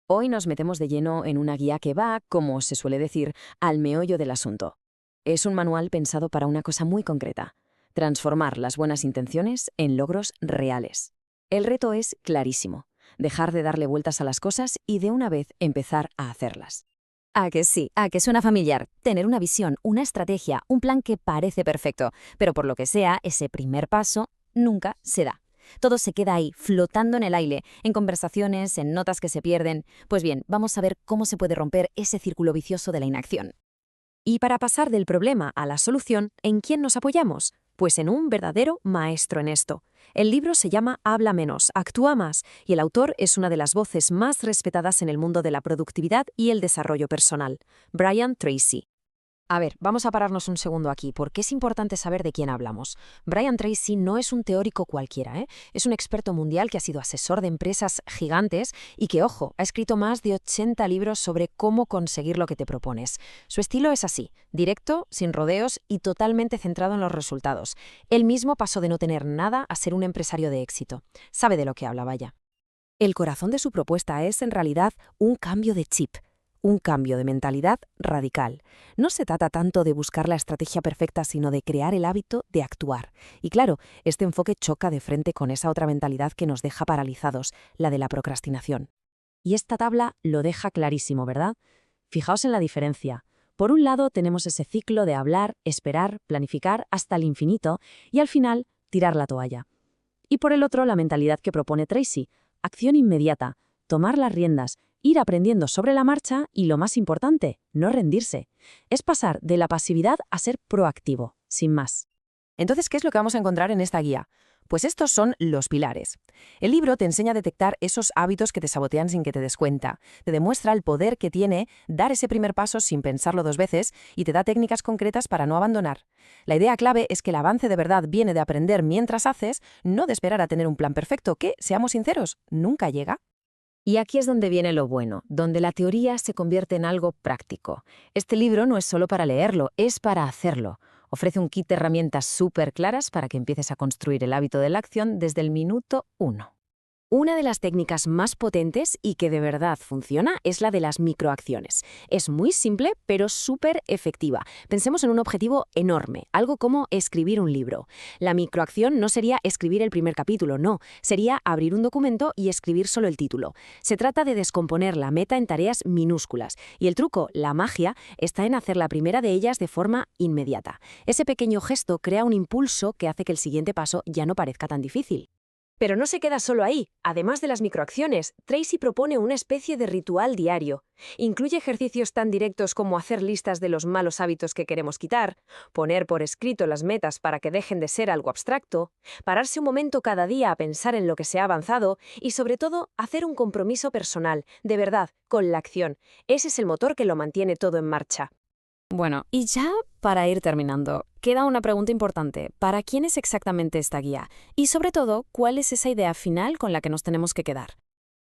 Hoy nos metemos de lleno en una guía que va, como se suele decir, al meollo del asunto. Es un manual pensado para una cosa muy concreta: transformar las buenas intenciones en logros reales. El reto es clarísimo: dejar de darle vueltas a las cosas y de una vez empezar a hacerlas. ¿A que sí? ¿A que suena familiar? Tener una visión, una estrategia, un plan que parece perfecto, pero por lo que sea, ese primer paso nunca se da. Todo se queda ahí, flotando en el aire, en conversaciones, en notas que se pierden. Pues bien, vamos a ver cómo se puede romper ese círculo vicioso de la inacción. Y para pasar del problema a la solución, ¿en quién nos apoyamos? Pues en un verdadero maestro en esto. El libro se llama Habla menos, actúa más, y el autor es una de las voces más respetadas en el mundo de la productividad y el desarrollo personal, Brian Tracy. A ver, vamos a pararnos un segundo aquí, porque es importante saber de quién hablamos. Brian Tracy no es un teórico cualquiera, ¿eh? Es un experto mundial que ha sido asesor de empresas gigantes y que, ojo, ha escrito más de 80 libros sobre cómo conseguir lo que te propones. Su estilo es así: directo, sin rodeos y totalmente centrado en los resultados. Él mismo pasó de no tener nada a ser un empresario de éxito. Sabe de lo que habla, vaya. El corazón de su propuesta es, en realidad, un cambio de chip. Un cambio de mentalidad radical. No se trata tanto de buscar la estrategia perfecta, sino de crear el hábito de actuar. Y claro, este enfoque choca de frente con esa otra mentalidad que nos deja paralizados, la de la procrastinación. Y esta tabla lo deja clarísimo, ¿verdad? Fijaos en la diferencia. Por un lado tenemos ese ciclo de hablar, esperar, planificar hasta el infinito y al final tirar la toalla. Y por el otro, la mentalidad que propone Tracy: acción inmediata, tomar las riendas, ir aprendiendo sobre la marcha y, lo más importante, no rendirse. Es pasar de la pasividad a ser proactivo, sin más. Entonces, ¿qué es lo que vamos a encontrar en esta guía? Pues estos son los pilares. El libro te enseña a detectar esos hábitos que te sabotean sin que te des cuenta, te demuestra el poder que tiene dar ese primer paso sin pensarlo dos veces y te da técnicas concretas para no abandonar. La idea clave es que el avance de verdad viene de aprender mientras haces, no de esperar a tener un plan perfecto que, seamos sinceros, nunca llega. Y aquí es donde viene lo bueno, donde la teoría se convierte en algo práctico. Este libro no es solo para leerlo, es para hacerlo. Ofrece un kit de herramientas súper claras para que empieces a construir el hábito de la acción desde el minuto 1. Una de las técnicas más potentes y que de verdad funciona es la de las microacciones. Es muy simple, pero súper efectiva. Pensemos en un objetivo enorme, algo como escribir un libro. La microacción no sería escribir el primer capítulo, no. Sería abrir un documento y escribir solo el título. Se trata de descomponer la meta en tareas minúsculas. Y el truco, la magia, está en hacer la primera de ellas de forma inmediata. Ese pequeño gesto crea un impulso que hace que el siguiente paso ya no parezca tan difícil. Pero no se queda solo ahí. Además de las microacciones, Tracy propone una especie de ritual diario. Incluye ejercicios tan directos como hacer listas de los malos hábitos que queremos quitar, poner por escrito las metas para que dejen de ser algo abstracto, pararse un momento cada día a pensar en lo que se ha avanzado y, sobre todo, hacer un compromiso personal, de verdad, con la acción. Ese es el motor que lo mantiene todo en marcha. Bueno, y ya para ir terminando, queda una pregunta importante: ¿para quién es exactamente esta guía? Y sobre todo, ¿cuál es esa idea final con la que nos tenemos que quedar?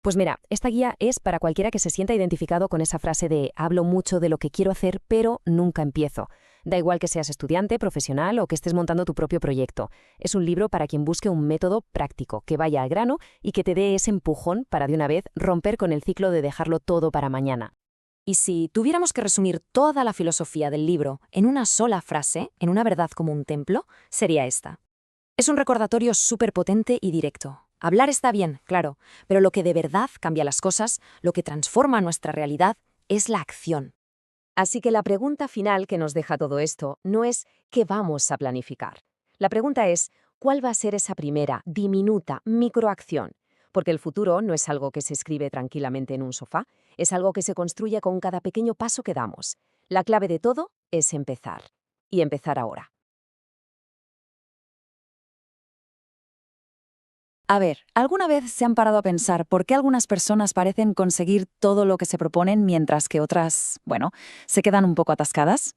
Pues mira, esta guía es para cualquiera que se sienta identificado con esa frase de hablo mucho de lo que quiero hacer, pero nunca empiezo. Da igual que seas estudiante, profesional o que estés montando tu propio proyecto. Es un libro para quien busque un método práctico, que vaya al grano y que te dé ese empujón para de una vez romper con el ciclo de dejarlo todo para mañana. Y si tuviéramos que resumir toda la filosofía del libro en una sola frase, en una verdad como un templo, sería esta. Es un recordatorio súper potente y directo. Hablar está bien, claro, pero lo que de verdad cambia las cosas, lo que transforma nuestra realidad, es la acción. Así que la pregunta final que nos deja todo esto no es ¿qué vamos a planificar? La pregunta es ¿cuál va a ser esa primera, diminuta, microacción? Porque el futuro no es algo que se escribe tranquilamente en un sofá, es algo que se construye con cada pequeño paso que damos. La clave de todo es empezar. Y empezar ahora. A ver, ¿alguna vez se han parado a pensar por qué algunas personas parecen conseguir todo lo que se proponen mientras que otras, bueno, se quedan un poco atascadas?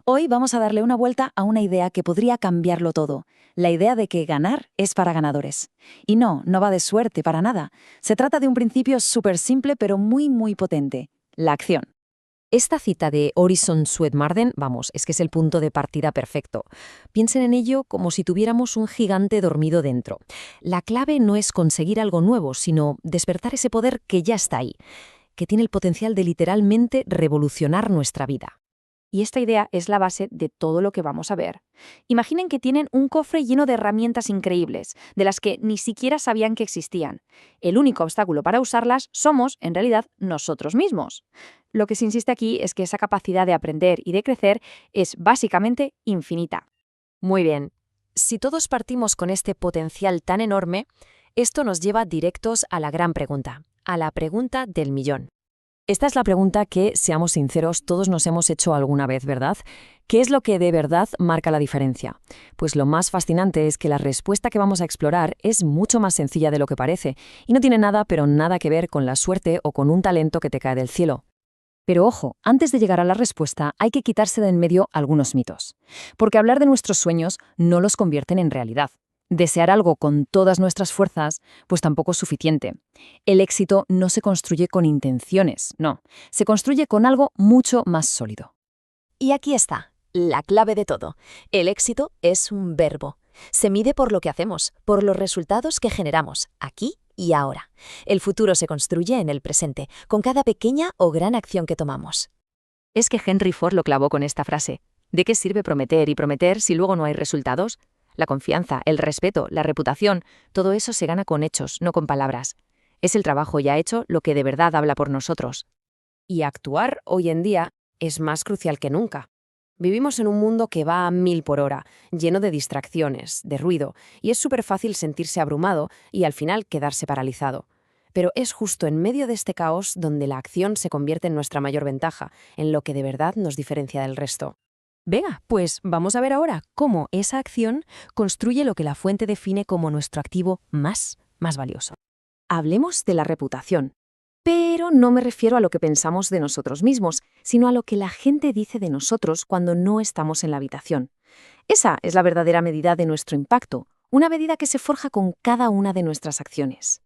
Hoy vamos a darle una vuelta a una idea que podría cambiarlo todo, la idea de que ganar es para ganadores. Y no va de suerte para nada. Se trata de un principio súper simple pero muy potente: la acción. Esta cita de Orison Swett Marden, vamos, es que es el punto de partida perfecto. Piensen en ello como si tuviéramos un gigante dormido dentro. La clave no es conseguir algo nuevo, sino despertar ese poder que ya está ahí. que tiene el potencial de literalmente revolucionar nuestra vida. Y esta idea es la base de todo lo que vamos a ver. Imaginen que tienen un cofre lleno de herramientas increíbles, de las que ni siquiera sabían que existían. El único obstáculo para usarlas somos, en realidad, nosotros mismos. Lo que se insiste aquí es que esa capacidad de aprender y de crecer es básicamente infinita. Muy bien. Si todos partimos con este potencial tan enorme, esto nos lleva directos a la gran pregunta, a la pregunta del millón. Esta es la pregunta que, seamos sinceros, todos nos hemos hecho alguna vez, ¿verdad? ¿Qué es lo que de verdad marca la diferencia? Pues lo más fascinante es que la respuesta que vamos a explorar es mucho más sencilla de lo que parece y no tiene nada, pero nada que ver con la suerte o con un talento que te cae del cielo. Pero ojo, antes de llegar a la respuesta hay que quitarse de en medio algunos mitos, porque hablar de nuestros sueños no los convierten en realidad. Desear algo con todas nuestras fuerzas, pues tampoco es suficiente. El éxito no se construye con intenciones, no, se construye con algo mucho más sólido. Y aquí está, la clave de todo. El éxito es un verbo. Se mide por lo que hacemos, por los resultados que generamos, aquí y ahora. El futuro se construye en el presente, con cada pequeña o gran acción que tomamos. Es que Henry Ford lo clavó con esta frase. ¿De qué sirve prometer y prometer si luego no hay resultados? La confianza, el respeto, la reputación, todo eso se gana con hechos, no con palabras. Es el trabajo ya hecho lo que de verdad habla por nosotros. Y actuar hoy en día es más crucial que nunca. Vivimos en un mundo que va a 1000 por hora, lleno de distracciones, de ruido, y es súper fácil sentirse abrumado y al final quedarse paralizado. Pero es justo en medio de este caos donde la acción se convierte en nuestra mayor ventaja, en lo que de verdad nos diferencia del resto. Venga, pues vamos a ver ahora cómo esa acción construye lo que la fuente define como nuestro activo más valioso. Hablemos de la reputación. Pero no me refiero a lo que pensamos de nosotros mismos, sino a lo que la gente dice de nosotros cuando no estamos en la habitación. Esa es la verdadera medida de nuestro impacto, una medida que se forja con cada una de nuestras acciones.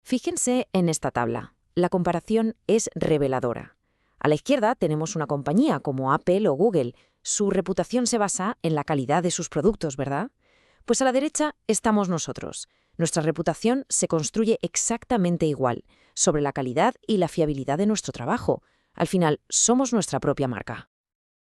Fíjense en esta tabla. La comparación es reveladora. A la izquierda tenemos una compañía como Apple o Google. Su reputación se basa en la calidad de sus productos, ¿verdad? Pues a la derecha estamos nosotros. Nuestra reputación se construye exactamente igual, sobre la calidad y la fiabilidad de nuestro trabajo. Al final, somos nuestra propia marca.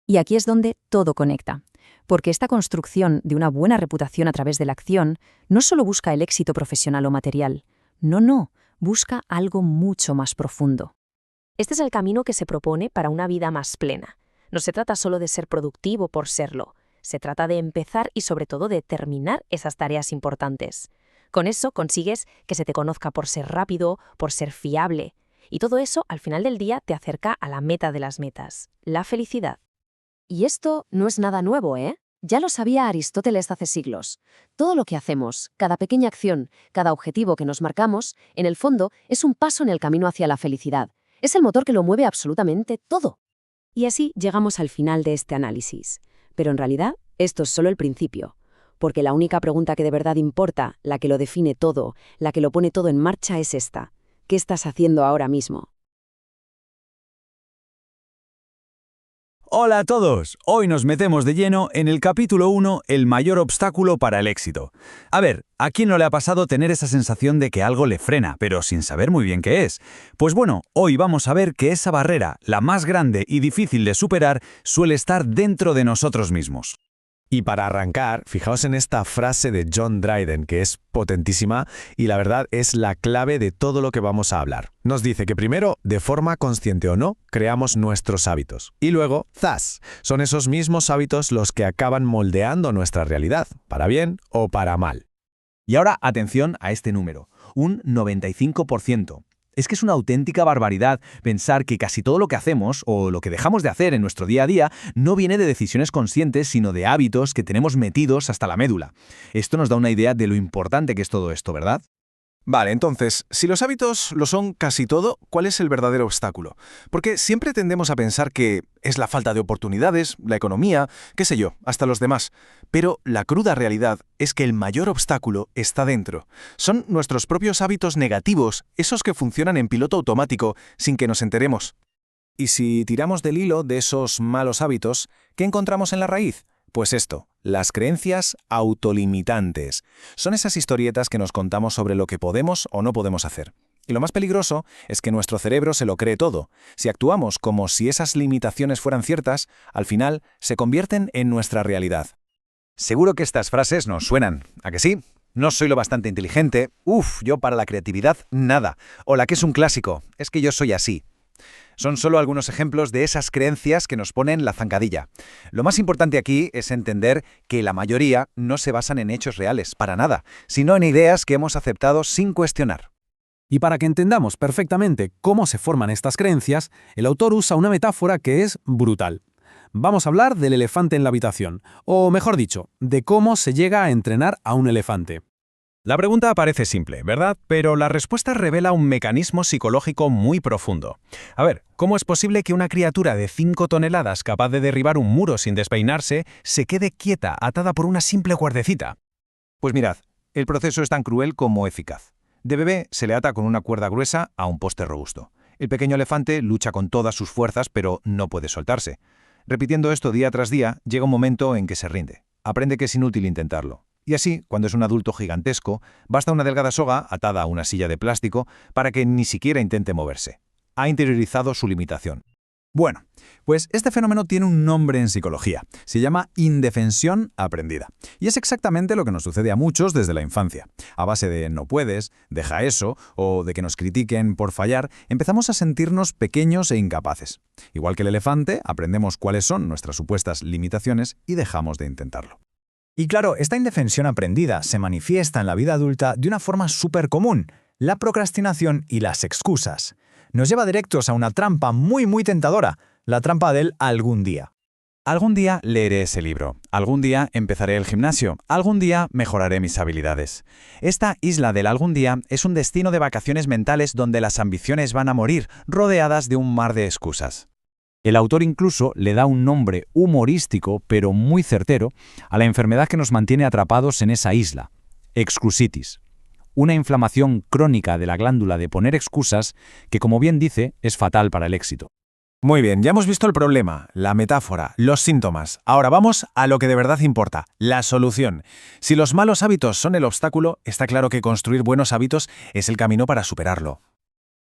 Y aquí es donde todo conecta, porque esta construcción de una buena reputación a través de la acción no solo busca el éxito profesional o material, no, busca algo mucho más profundo. Este es el camino que se propone para una vida más plena. No se trata solo de ser productivo por serlo, se trata de empezar y sobre todo de terminar esas tareas importantes. Con eso consigues que se te conozca por ser rápido, por ser fiable. Y todo eso, al final del día, te acerca a la meta de las metas, la felicidad. Y esto no es nada nuevo, ¿eh? Ya lo sabía Aristóteles hace siglos. Todo lo que hacemos, cada pequeña acción, cada objetivo que nos marcamos, en el fondo, es un paso en el camino hacia la felicidad. Es el motor que lo mueve absolutamente todo. Y así llegamos al final de este análisis. Pero en realidad, esto es solo el principio. Porque la única pregunta que de verdad importa, la que lo define todo, la que lo pone todo en marcha es esta. ¿Qué estás haciendo ahora mismo? Hola a todos, hoy nos metemos de lleno en el capítulo 1, el mayor obstáculo para el éxito. A ver, ¿a quién no le ha pasado tener esa sensación de que algo le frena, pero sin saber muy bien qué es? Pues bueno, hoy vamos a ver que esa barrera, la más grande y difícil de superar, suele estar dentro de nosotros mismos. Y para arrancar, fijaos en esta frase de John Dryden, que es potentísima y la verdad es la clave de todo lo que vamos a hablar. Nos dice que primero, de forma consciente o no, creamos nuestros hábitos. Y luego, ¡zas! Son esos mismos hábitos los que acaban moldeando nuestra realidad, para bien o para mal. Y ahora atención a este número, un 95%. Es que es una auténtica barbaridad pensar que casi todo lo que hacemos o lo que dejamos de hacer en nuestro día a día no viene de decisiones conscientes, sino de hábitos que tenemos metidos hasta la médula. Esto nos da una idea de lo importante que es todo esto, ¿verdad? Vale, entonces, si los hábitos lo son casi todo, ¿cuál es el verdadero obstáculo? Porque siempre tendemos a pensar que es la falta de oportunidades, la economía, qué sé yo, hasta los demás. Pero la cruda realidad es que el mayor obstáculo está dentro. Son nuestros propios hábitos negativos, esos que funcionan en piloto automático sin que nos enteremos. Y si tiramos del hilo de esos malos hábitos, ¿qué encontramos en la raíz? Pues esto, las creencias autolimitantes. Son esas historietas que nos contamos sobre lo que podemos o no podemos hacer. Y lo más peligroso es que nuestro cerebro se lo cree todo. Si actuamos como si esas limitaciones fueran ciertas, al final se convierten en nuestra realidad. Seguro que estas frases nos suenan, ¿a que sí? No soy lo bastante inteligente, yo para la creatividad, nada. O la que es un clásico, es que yo soy así. Son solo algunos ejemplos de esas creencias que nos ponen la zancadilla. Lo más importante aquí es entender que la mayoría no se basan en hechos reales, para nada, sino en ideas que hemos aceptado sin cuestionar. Y para que entendamos perfectamente cómo se forman estas creencias, el autor usa una metáfora que es brutal. Vamos a hablar del elefante en la habitación, o mejor dicho, de cómo se llega a entrenar a un elefante. La pregunta parece simple, ¿verdad? Pero la respuesta revela un mecanismo psicológico muy profundo. A ver, ¿cómo es posible que una criatura de 5 toneladas capaz de derribar un muro sin despeinarse se quede quieta, atada por una simple cuerdecita? Pues mirad, el proceso es tan cruel como eficaz. De bebé se le ata con una cuerda gruesa a un poste robusto. El pequeño elefante lucha con todas sus fuerzas, pero no puede soltarse. Repitiendo esto día tras día, llega un momento en que se rinde. Aprende que es inútil intentarlo. Y así, cuando es un adulto gigantesco, basta una delgada soga atada a una silla de plástico para que ni siquiera intente moverse. Ha interiorizado su limitación. Bueno, pues este fenómeno tiene un nombre en psicología. Se llama indefensión aprendida. Y es exactamente lo que nos sucede a muchos desde la infancia. A base de no puedes, deja eso, o de que nos critiquen por fallar, empezamos a sentirnos pequeños e incapaces. Igual que el elefante, aprendemos cuáles son nuestras supuestas limitaciones y dejamos de intentarlo. Y claro, esta indefensión aprendida se manifiesta en la vida adulta de una forma súper común, la procrastinación y las excusas. Nos lleva directos a una trampa muy tentadora, la trampa del algún día. Algún día leeré ese libro, algún día empezaré el gimnasio, algún día mejoraré mis habilidades. Esta isla del algún día es un destino de vacaciones mentales donde las ambiciones van a morir, rodeadas de un mar de excusas. El autor incluso le da un nombre humorístico, pero muy certero, a la enfermedad que nos mantiene atrapados en esa isla, excusitis. Una inflamación crónica de la glándula de poner excusas que, como bien dice, es fatal para el éxito. Muy bien, ya hemos visto el problema, la metáfora, los síntomas. Ahora vamos a lo que de verdad importa, la solución. Si los malos hábitos son el obstáculo, está claro que construir buenos hábitos es el camino para superarlo.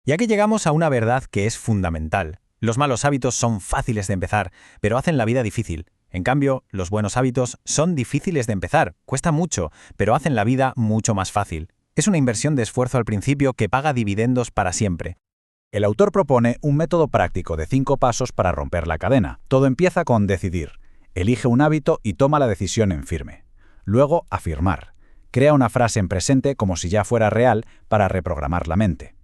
Y aquí llegamos a una verdad que es fundamental. Los malos hábitos son fáciles de empezar, pero hacen la vida difícil. En cambio, los buenos hábitos son difíciles de empezar, cuesta mucho, pero hacen la vida mucho más fácil. Es una inversión de esfuerzo al principio que paga dividendos para siempre. El autor propone un método práctico de 5 pasos para romper la cadena. Todo empieza con decidir. Elige un hábito y toma la decisión en firme. Luego, afirmar. Crea una frase en presente como si ya fuera real para reprogramar la mente.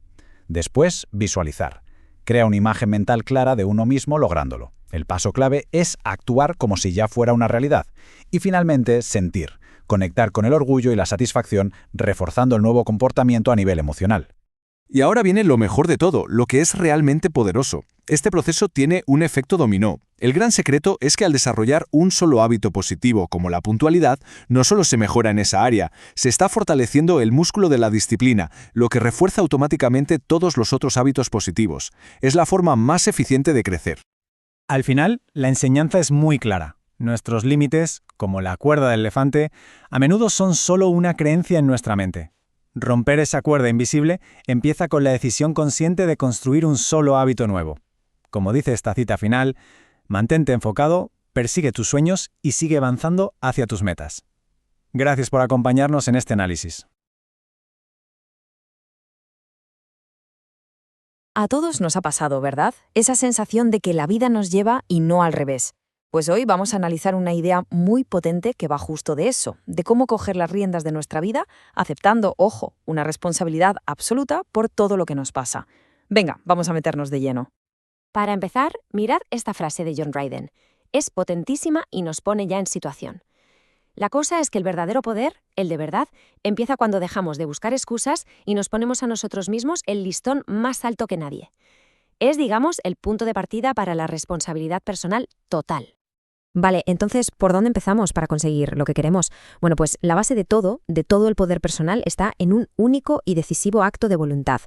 Después, visualizar. Crea una imagen mental clara de uno mismo lográndolo. El paso clave es actuar como si ya fuera una realidad. Y finalmente, sentir. Conectar con el orgullo y la satisfacción, reforzando el nuevo comportamiento a nivel emocional. Y ahora viene lo mejor de todo, lo que es realmente poderoso. Este proceso tiene un efecto dominó. El gran secreto es que al desarrollar un solo hábito positivo como la puntualidad, no solo se mejora en esa área, se está fortaleciendo el músculo de la disciplina, lo que refuerza automáticamente todos los otros hábitos positivos. Es la forma más eficiente de crecer. Al final, la enseñanza es muy clara. Nuestros límites, como la cuerda del elefante, a menudo son solo una creencia en nuestra mente. Romper esa cuerda invisible empieza con la decisión consciente de construir un solo hábito nuevo. Como dice esta cita final, mantente enfocado, persigue tus sueños y sigue avanzando hacia tus metas. Gracias por acompañarnos en este análisis. A todos nos ha pasado, ¿verdad? Esa sensación de que la vida nos lleva y no al revés. Pues hoy vamos a analizar una idea muy potente que va justo de eso, de cómo coger las riendas de nuestra vida, aceptando, ojo, una responsabilidad absoluta por todo lo que nos pasa. Venga, vamos a meternos de lleno. Para empezar, mirad esta frase de John Dryden. Es potentísima y nos pone ya en situación. La cosa es que el verdadero poder, el de verdad, empieza cuando dejamos de buscar excusas y nos ponemos a nosotros mismos el listón más alto que nadie. Es, digamos, el punto de partida para la responsabilidad personal total. Vale, entonces, ¿por dónde empezamos para conseguir lo que queremos? Bueno, pues la base de todo el poder personal está en un único y decisivo acto de voluntad.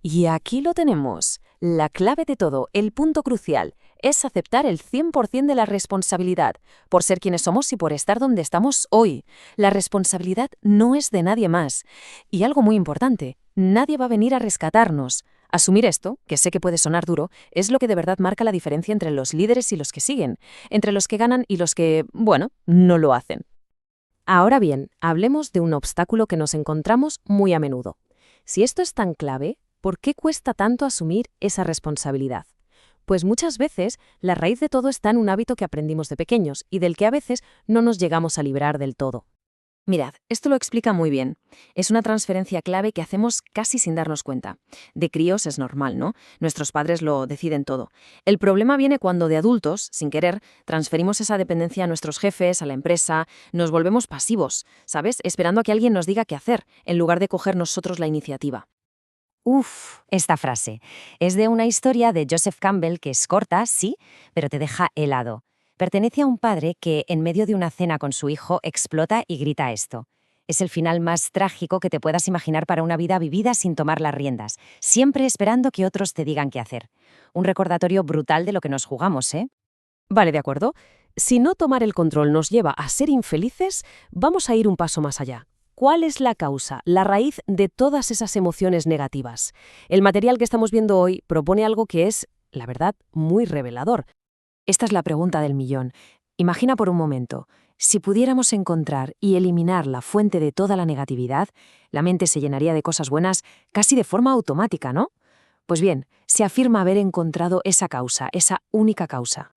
Y aquí lo tenemos, la clave de todo, el punto crucial. es aceptar el 100% de la responsabilidad, por ser quienes somos y por estar donde estamos hoy. La responsabilidad no es de nadie más. Y algo muy importante, nadie va a venir a rescatarnos. Asumir esto, que sé que puede sonar duro, es lo que de verdad marca la diferencia entre los líderes y los que siguen, entre los que ganan y los que, bueno, no lo hacen. Ahora bien, hablemos de un obstáculo que nos encontramos muy a menudo. Si esto es tan clave, ¿por qué cuesta tanto asumir esa responsabilidad? Pues muchas veces la raíz de todo está en un hábito que aprendimos de pequeños y del que a veces no nos llegamos a librar del todo. Mirad, esto lo explica muy bien. Es una transferencia clave que hacemos casi sin darnos cuenta. De críos es normal, ¿no? Nuestros padres lo deciden todo. El problema viene cuando de adultos, sin querer, transferimos esa dependencia a nuestros jefes, a la empresa, nos volvemos pasivos, ¿sabes? Esperando a que alguien nos diga qué hacer, en lugar de coger nosotros la iniciativa. Esta frase es de una historia de Joseph Campbell que es corta, sí, pero te deja helado. Pertenece a un padre que, en medio de una cena con su hijo, explota y grita esto. Es el final más trágico que te puedas imaginar para una vida vivida sin tomar las riendas, siempre esperando que otros te digan qué hacer. Un recordatorio brutal de lo que nos jugamos, ¿eh? Vale, de acuerdo. Si no tomar el control nos lleva a ser infelices, vamos a ir un paso más allá. ¿Cuál es la causa, la raíz de todas esas emociones negativas? El material que estamos viendo hoy propone algo que es, la verdad, muy revelador. Esta es la pregunta del millón. Imagina por un momento, si pudiéramos encontrar y eliminar la fuente de toda la negatividad, la mente se llenaría de cosas buenas casi de forma automática, ¿no? Pues bien, se afirma haber encontrado esa causa, esa única causa.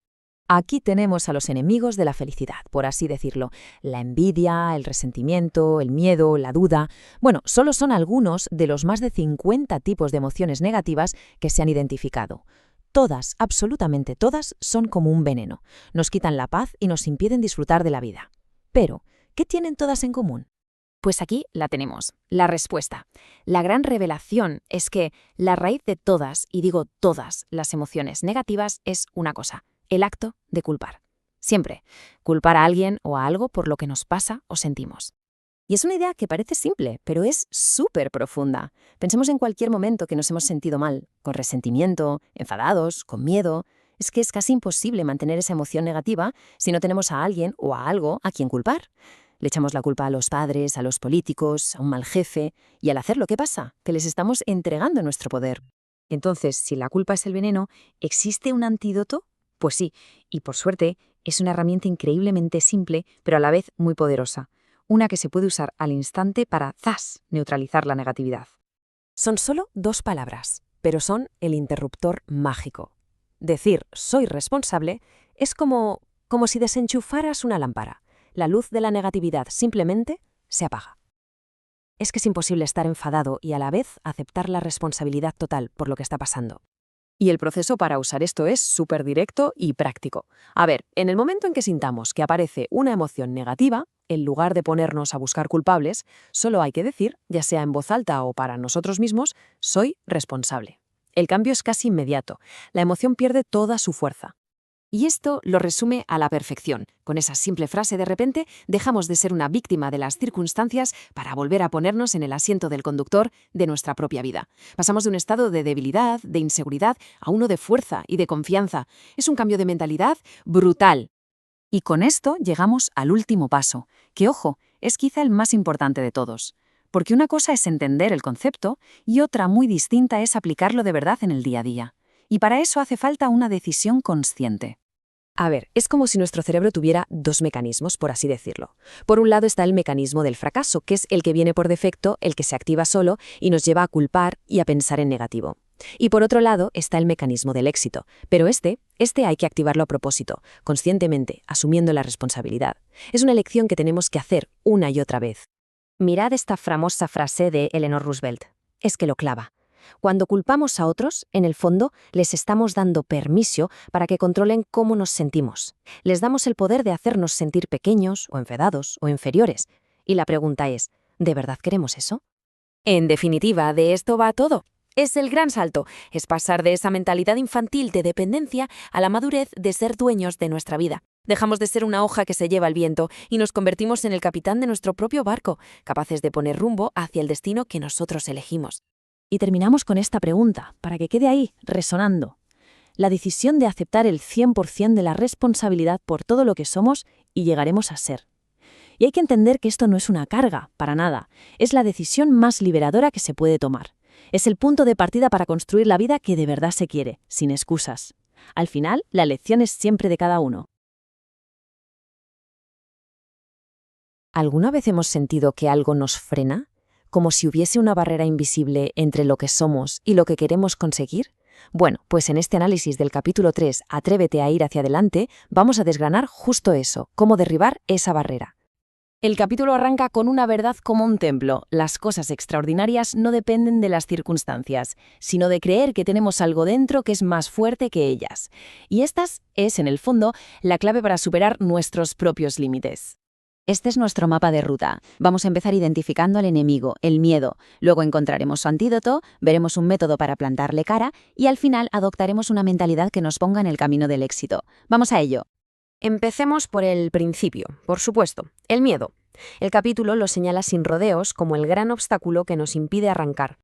Aquí tenemos a los enemigos de la felicidad, por así decirlo. La envidia, el resentimiento, el miedo, la duda. Bueno, solo son algunos de los más de 50 tipos de emociones negativas que se han identificado. Todas, absolutamente todas, son como un veneno. Nos quitan la paz y nos impiden disfrutar de la vida. Pero, ¿qué tienen todas en común? Pues aquí la tenemos, la respuesta. La gran revelación es que la raíz de todas, y digo todas, las emociones negativas es una cosa: el acto de culpar. Siempre, culpar a alguien o a algo por lo que nos pasa o sentimos. Y es una idea que parece simple, pero es súper profunda. Pensemos en cualquier momento que nos hemos sentido mal, con resentimiento, enfadados, con miedo. Es que es casi imposible mantener esa emoción negativa si no tenemos a alguien o a algo a quien culpar. Le echamos la culpa a los padres, a los políticos, a un mal jefe, y al hacerlo, ¿qué pasa? Que les estamos entregando nuestro poder. Entonces, si la culpa es el veneno, ¿existe un antídoto? Pues sí, y por suerte, es una herramienta increíblemente simple, pero a la vez muy poderosa. Una que se puede usar al instante para, ¡zas!, neutralizar la negatividad. Son solo 2 palabras, pero son el interruptor mágico. Decir «soy responsable» es como si desenchufaras una lámpara. La luz de la negatividad simplemente se apaga. Es que es imposible estar enfadado y a la vez aceptar la responsabilidad total por lo que está pasando. Y el proceso para usar esto es súper directo y práctico. A ver, en el momento en que sintamos que aparece una emoción negativa, en lugar de ponernos a buscar culpables, solo hay que decir, ya sea en voz alta o para nosotros mismos, «soy responsable». El cambio es casi inmediato. La emoción pierde toda su fuerza. Y esto lo resume a la perfección. Con esa simple frase, de repente, dejamos de ser una víctima de las circunstancias para volver a ponernos en el asiento del conductor de nuestra propia vida. Pasamos de un estado de debilidad, de inseguridad, a uno de fuerza y de confianza. Es un cambio de mentalidad brutal. Y con esto llegamos al último paso, que, ojo, es quizá el más importante de todos. Porque una cosa es entender el concepto y otra muy distinta es aplicarlo de verdad en el día a día. Y para eso hace falta una decisión consciente. A ver, es como si nuestro cerebro tuviera 2 mecanismos, por así decirlo. Por un lado está el mecanismo del fracaso, que es el que viene por defecto, el que se activa solo y nos lleva a culpar y a pensar en negativo. Y por otro lado está el mecanismo del éxito, pero este hay que activarlo a propósito, conscientemente, asumiendo la responsabilidad. Es una elección que tenemos que hacer una y otra vez. Mirad esta famosa frase de Eleanor Roosevelt. Es que lo clava. Cuando culpamos a otros, en el fondo, les estamos dando permiso para que controlen cómo nos sentimos. Les damos el poder de hacernos sentir pequeños o enfadados o inferiores. Y la pregunta es, ¿de verdad queremos eso? En definitiva, de esto va todo. Es el gran salto. Es pasar de esa mentalidad infantil de dependencia a la madurez de ser dueños de nuestra vida. Dejamos de ser una hoja que se lleva el viento y nos convertimos en el capitán de nuestro propio barco, capaces de poner rumbo hacia el destino que nosotros elegimos. Y terminamos con esta pregunta, para que quede ahí, resonando. la decisión de aceptar el 100% de la responsabilidad por todo lo que somos y llegaremos a ser. Y hay que entender que esto no es una carga, para nada. Es la decisión más liberadora que se puede tomar. Es el punto de partida para construir la vida que de verdad se quiere, sin excusas. Al final, la elección es siempre de cada uno. ¿Alguna vez hemos sentido que algo nos frena? ¿Como si hubiese una barrera invisible entre lo que somos y lo que queremos conseguir? Bueno, pues en este análisis del capítulo 3, Atrévete a ir hacia adelante, vamos a desgranar justo eso, cómo derribar esa barrera. El capítulo arranca con una verdad como un templo. Las cosas extraordinarias no dependen de las circunstancias, sino de creer que tenemos algo dentro que es más fuerte que ellas. Y esta es, en el fondo, la clave para superar nuestros propios límites. Este es nuestro mapa de ruta. Vamos a empezar identificando al enemigo, el miedo. Luego encontraremos su antídoto, veremos un método para plantarle cara y al final adoptaremos una mentalidad que nos ponga en el camino del éxito. Vamos a ello. Empecemos por el principio, por supuesto, el miedo. El capítulo lo señala sin rodeos como el gran obstáculo que nos impide arrancar.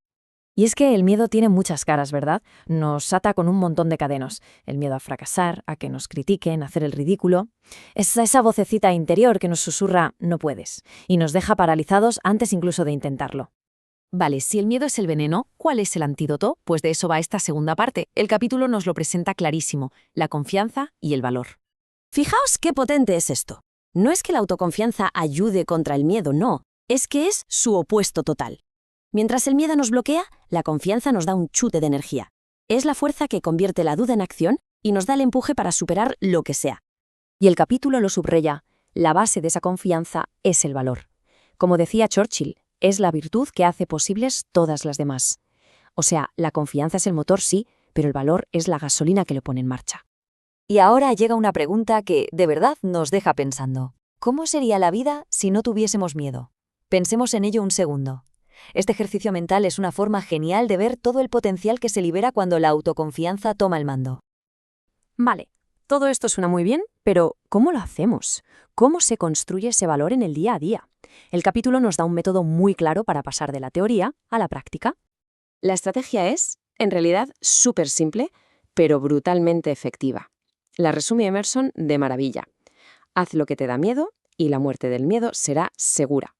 Y es que el miedo tiene muchas caras, ¿verdad? Nos ata con un montón de cadenas. El miedo a fracasar, a que nos critiquen, a hacer el ridículo. Es esa vocecita interior que nos susurra «no puedes» y nos deja paralizados antes incluso de intentarlo. Vale, si el miedo es el veneno, ¿cuál es el antídoto? Pues de eso va esta segunda parte. El capítulo nos lo presenta clarísimo, la confianza y el valor. Fijaos qué potente es esto. No es que la autoconfianza ayude contra el miedo, no. Es que es su opuesto total. Mientras el miedo nos bloquea, la confianza nos da un chute de energía. Es la fuerza que convierte la duda en acción y nos da el empuje para superar lo que sea. Y el capítulo lo subraya. La base de esa confianza es el valor. Como decía Churchill, es la virtud que hace posibles todas las demás. O sea, la confianza es el motor, sí, pero el valor es la gasolina que lo pone en marcha. Y ahora llega una pregunta que, de verdad, nos deja pensando. ¿Cómo sería la vida si no tuviésemos miedo? Pensemos en ello un segundo. Este ejercicio mental es una forma genial de ver todo el potencial que se libera cuando la autoconfianza toma el mando. Vale, todo esto suena muy bien, pero ¿cómo lo hacemos? ¿Cómo se construye ese valor en el día a día? El capítulo nos da un método muy claro para pasar de la teoría a la práctica. La estrategia es, en realidad, súper simple, pero brutalmente efectiva. La resume Emerson de maravilla. Haz lo que te da miedo y la muerte del miedo será segura.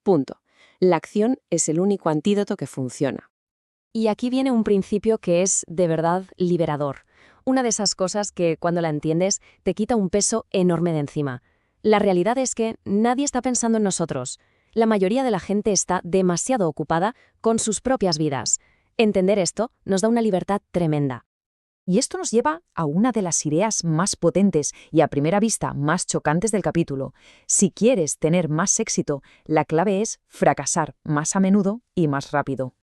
Punto. La acción es el único antídoto que funciona. Y aquí viene un principio que es, de verdad, liberador. Una de esas cosas que, cuando la entiendes, te quita un peso enorme de encima. La realidad es que nadie está pensando en nosotros. La mayoría de la gente está demasiado ocupada con sus propias vidas. Entender esto nos da una libertad tremenda. Y esto nos lleva a una de las ideas más potentes y a primera vista más chocantes del capítulo. Si quieres tener más éxito, la clave es fracasar más a menudo y más rápido.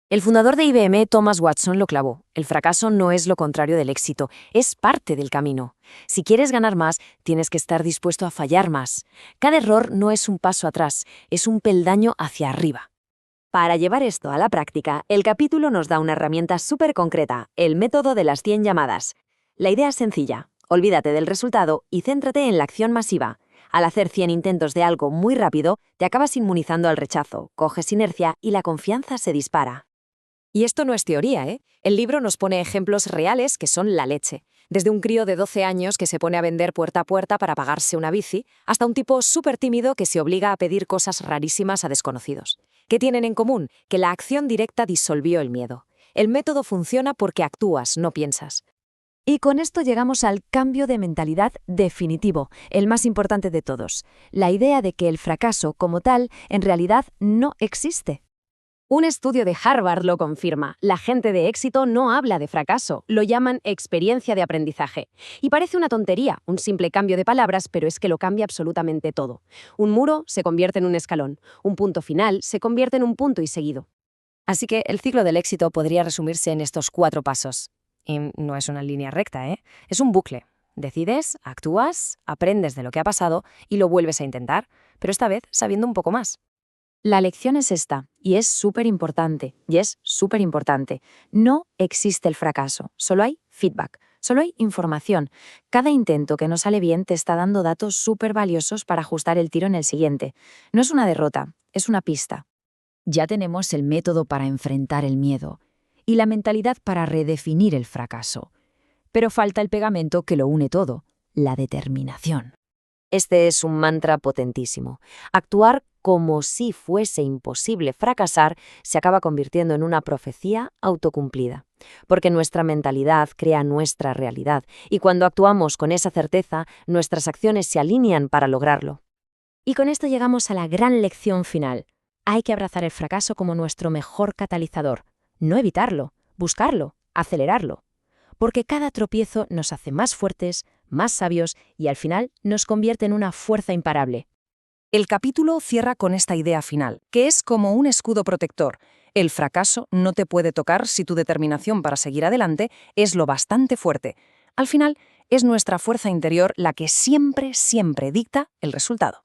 El fundador de IBM, Thomas Watson, lo clavó. El fracaso no es lo contrario del éxito, es parte del camino. Si quieres ganar más, tienes que estar dispuesto a fallar más. Cada error no es un paso atrás, es un peldaño hacia arriba. Para llevar esto a la práctica, el capítulo nos da una herramienta súper concreta, el método de las 100 llamadas. La idea es sencilla, olvídate del resultado y céntrate en la acción masiva. Al hacer 100 intentos de algo muy rápido, te acabas inmunizando al rechazo, coges inercia y la confianza se dispara. Y esto no es teoría, ¿eh? El libro nos pone ejemplos reales que son la leche. Desde un crío de 12 años que se pone a vender puerta a puerta para pagarse una bici, hasta un tipo súper tímido que se obliga a pedir cosas rarísimas a desconocidos. ¿Qué tienen en común? Que la acción directa disolvió el miedo. El método funciona porque actúas, no piensas. Y con esto llegamos al cambio de mentalidad definitivo, el más importante de todos. La idea de que el fracaso, como tal, en realidad no existe. Un estudio de Harvard lo confirma. La gente de éxito no habla de fracaso, lo llaman experiencia de aprendizaje. Y parece una tontería, un simple cambio de palabras, pero es que lo cambia absolutamente todo. Un muro se convierte en un escalón, un punto final se convierte en un punto y seguido. Así que el ciclo del éxito podría resumirse en estos 4 pasos. Y no es una línea recta, ¿eh? Es un bucle. Decides, actúas, aprendes de lo que ha pasado y lo vuelves a intentar, pero esta vez sabiendo un poco más. La lección es esta, y es súper importante, No existe el fracaso, solo hay feedback, solo hay información. Cada intento que no sale bien te está dando datos súper valiosos para ajustar el tiro en el siguiente. No es una derrota, es una pista. Ya tenemos el método para enfrentar el miedo y la mentalidad para redefinir el fracaso. Pero falta el pegamento que lo une todo, la determinación. Este es un mantra potentísimo. Actuar como si fuese imposible fracasar se acaba convirtiendo en una profecía autocumplida. Porque nuestra mentalidad crea nuestra realidad, y cuando actuamos con esa certeza, nuestras acciones se alinean para lograrlo. Y con esto llegamos a la gran lección final. Hay que abrazar el fracaso como nuestro mejor catalizador, no evitarlo, buscarlo, acelerarlo. Porque cada tropiezo nos hace más fuertes, más sabios y al final nos convierte en una fuerza imparable. El capítulo cierra con esta idea final, que es como un escudo protector. El fracaso no te puede tocar si tu determinación para seguir adelante es lo bastante fuerte. Al final, es nuestra fuerza interior la que siempre, siempre dicta el resultado.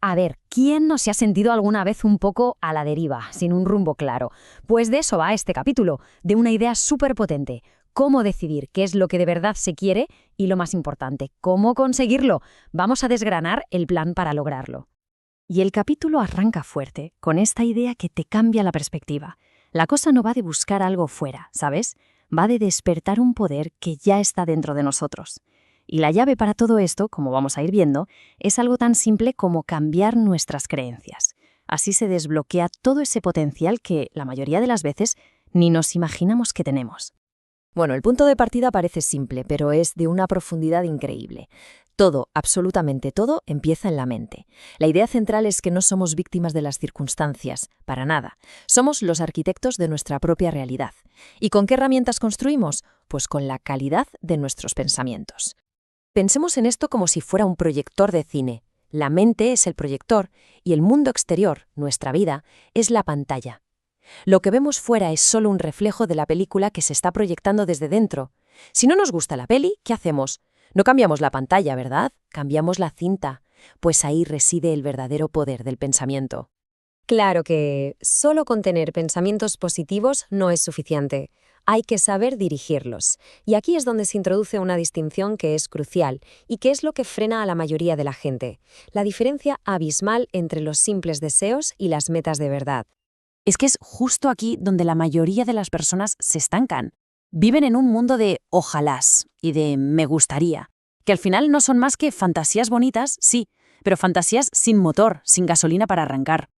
A ver, ¿quién no se ha sentido alguna vez un poco a la deriva, sin un rumbo claro? Pues de eso va este capítulo, de una idea súper potente. Cómo decidir qué es lo que de verdad se quiere y, lo más importante, cómo conseguirlo. Vamos a desgranar el plan para lograrlo. Y el capítulo arranca fuerte, con esta idea que te cambia la perspectiva. La cosa no va de buscar algo fuera, ¿sabes? Va de despertar un poder que ya está dentro de nosotros. Y la llave para todo esto, como vamos a ir viendo, es algo tan simple como cambiar nuestras creencias. Así se desbloquea todo ese potencial que, la mayoría de las veces, ni nos imaginamos que tenemos. Bueno, el punto de partida parece simple, pero es de una profundidad increíble. Todo, absolutamente todo, empieza en la mente. La idea central es que no somos víctimas de las circunstancias, para nada. Somos los arquitectos de nuestra propia realidad. ¿Y con qué herramientas construimos? Pues con la calidad de nuestros pensamientos. Pensemos en esto como si fuera un proyector de cine. La mente es el proyector y el mundo exterior, nuestra vida, es la pantalla. Lo que vemos fuera es solo un reflejo de la película que se está proyectando desde dentro. Si no nos gusta la peli, ¿qué hacemos? No cambiamos la pantalla, ¿verdad? Cambiamos la cinta. Pues ahí reside el verdadero poder del pensamiento. Claro que solo con tener pensamientos positivos no es suficiente. Hay que saber dirigirlos. Y aquí es donde se introduce una distinción que es crucial y que es lo que frena a la mayoría de la gente. La diferencia abismal entre los simples deseos y las metas de verdad. Es que es justo aquí donde la mayoría de las personas se estancan. Viven en un mundo de ojalás y de me gustaría, que al final no son más que fantasías bonitas, sí, pero fantasías sin motor, sin gasolina para arrancar.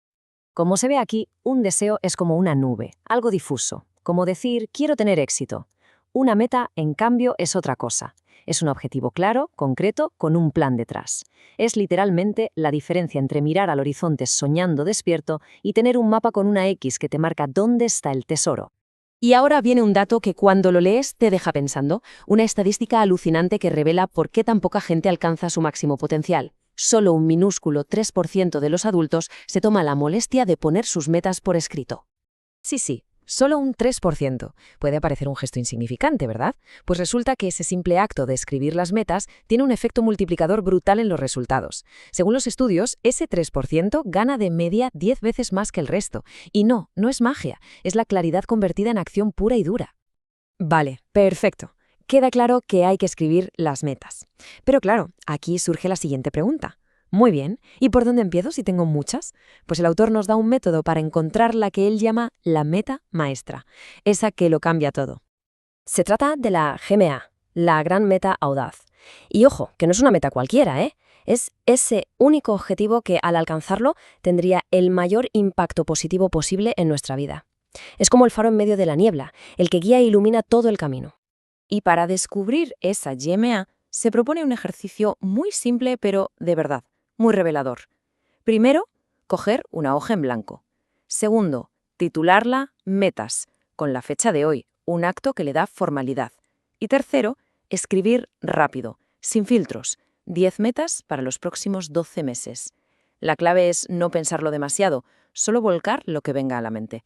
Como se ve aquí, un deseo es como una nube, algo difuso, como decir quiero tener éxito. Una meta, en cambio, es otra cosa. Es un objetivo claro, concreto, con un plan detrás. Es literalmente la diferencia entre mirar al horizonte soñando despierto y tener un mapa con una X que te marca dónde está el tesoro. Y ahora viene un dato que cuando lo lees te deja pensando, una estadística alucinante que revela por qué tan poca gente alcanza su máximo potencial. Solo un minúsculo 3% de los adultos se toma la molestia de poner sus metas por escrito. Sí, solo un 3%. Puede parecer un gesto insignificante, ¿verdad? Pues resulta que ese simple acto de escribir las metas tiene un efecto multiplicador brutal en los resultados. Según los estudios, ese 3% gana de media 10 veces más que el resto. Y no es magia, es la claridad convertida en acción pura y dura. Vale, perfecto. Queda claro que hay que escribir las metas. Pero claro, aquí surge la siguiente pregunta. Muy bien, ¿y por dónde empiezo si tengo muchas? Pues el autor nos da un método para encontrar la que él llama la meta maestra, esa que lo cambia todo. Se trata de la GMA, la Gran Meta Audaz. Y ojo, que no es una meta cualquiera, ¿eh? Es ese único objetivo que al alcanzarlo tendría el mayor impacto positivo posible en nuestra vida. Es como el faro en medio de la niebla, el que guía e ilumina todo el camino. Y para descubrir esa GMA se propone un ejercicio muy simple pero de verdad, muy revelador. Primero, coger una hoja en blanco. Segundo, titularla Metas, con la fecha de hoy, un acto que le da formalidad. Y tercero, escribir rápido, sin filtros, 10 metas para los próximos 12 meses. La clave es no pensarlo demasiado, solo volcar lo que venga a la mente.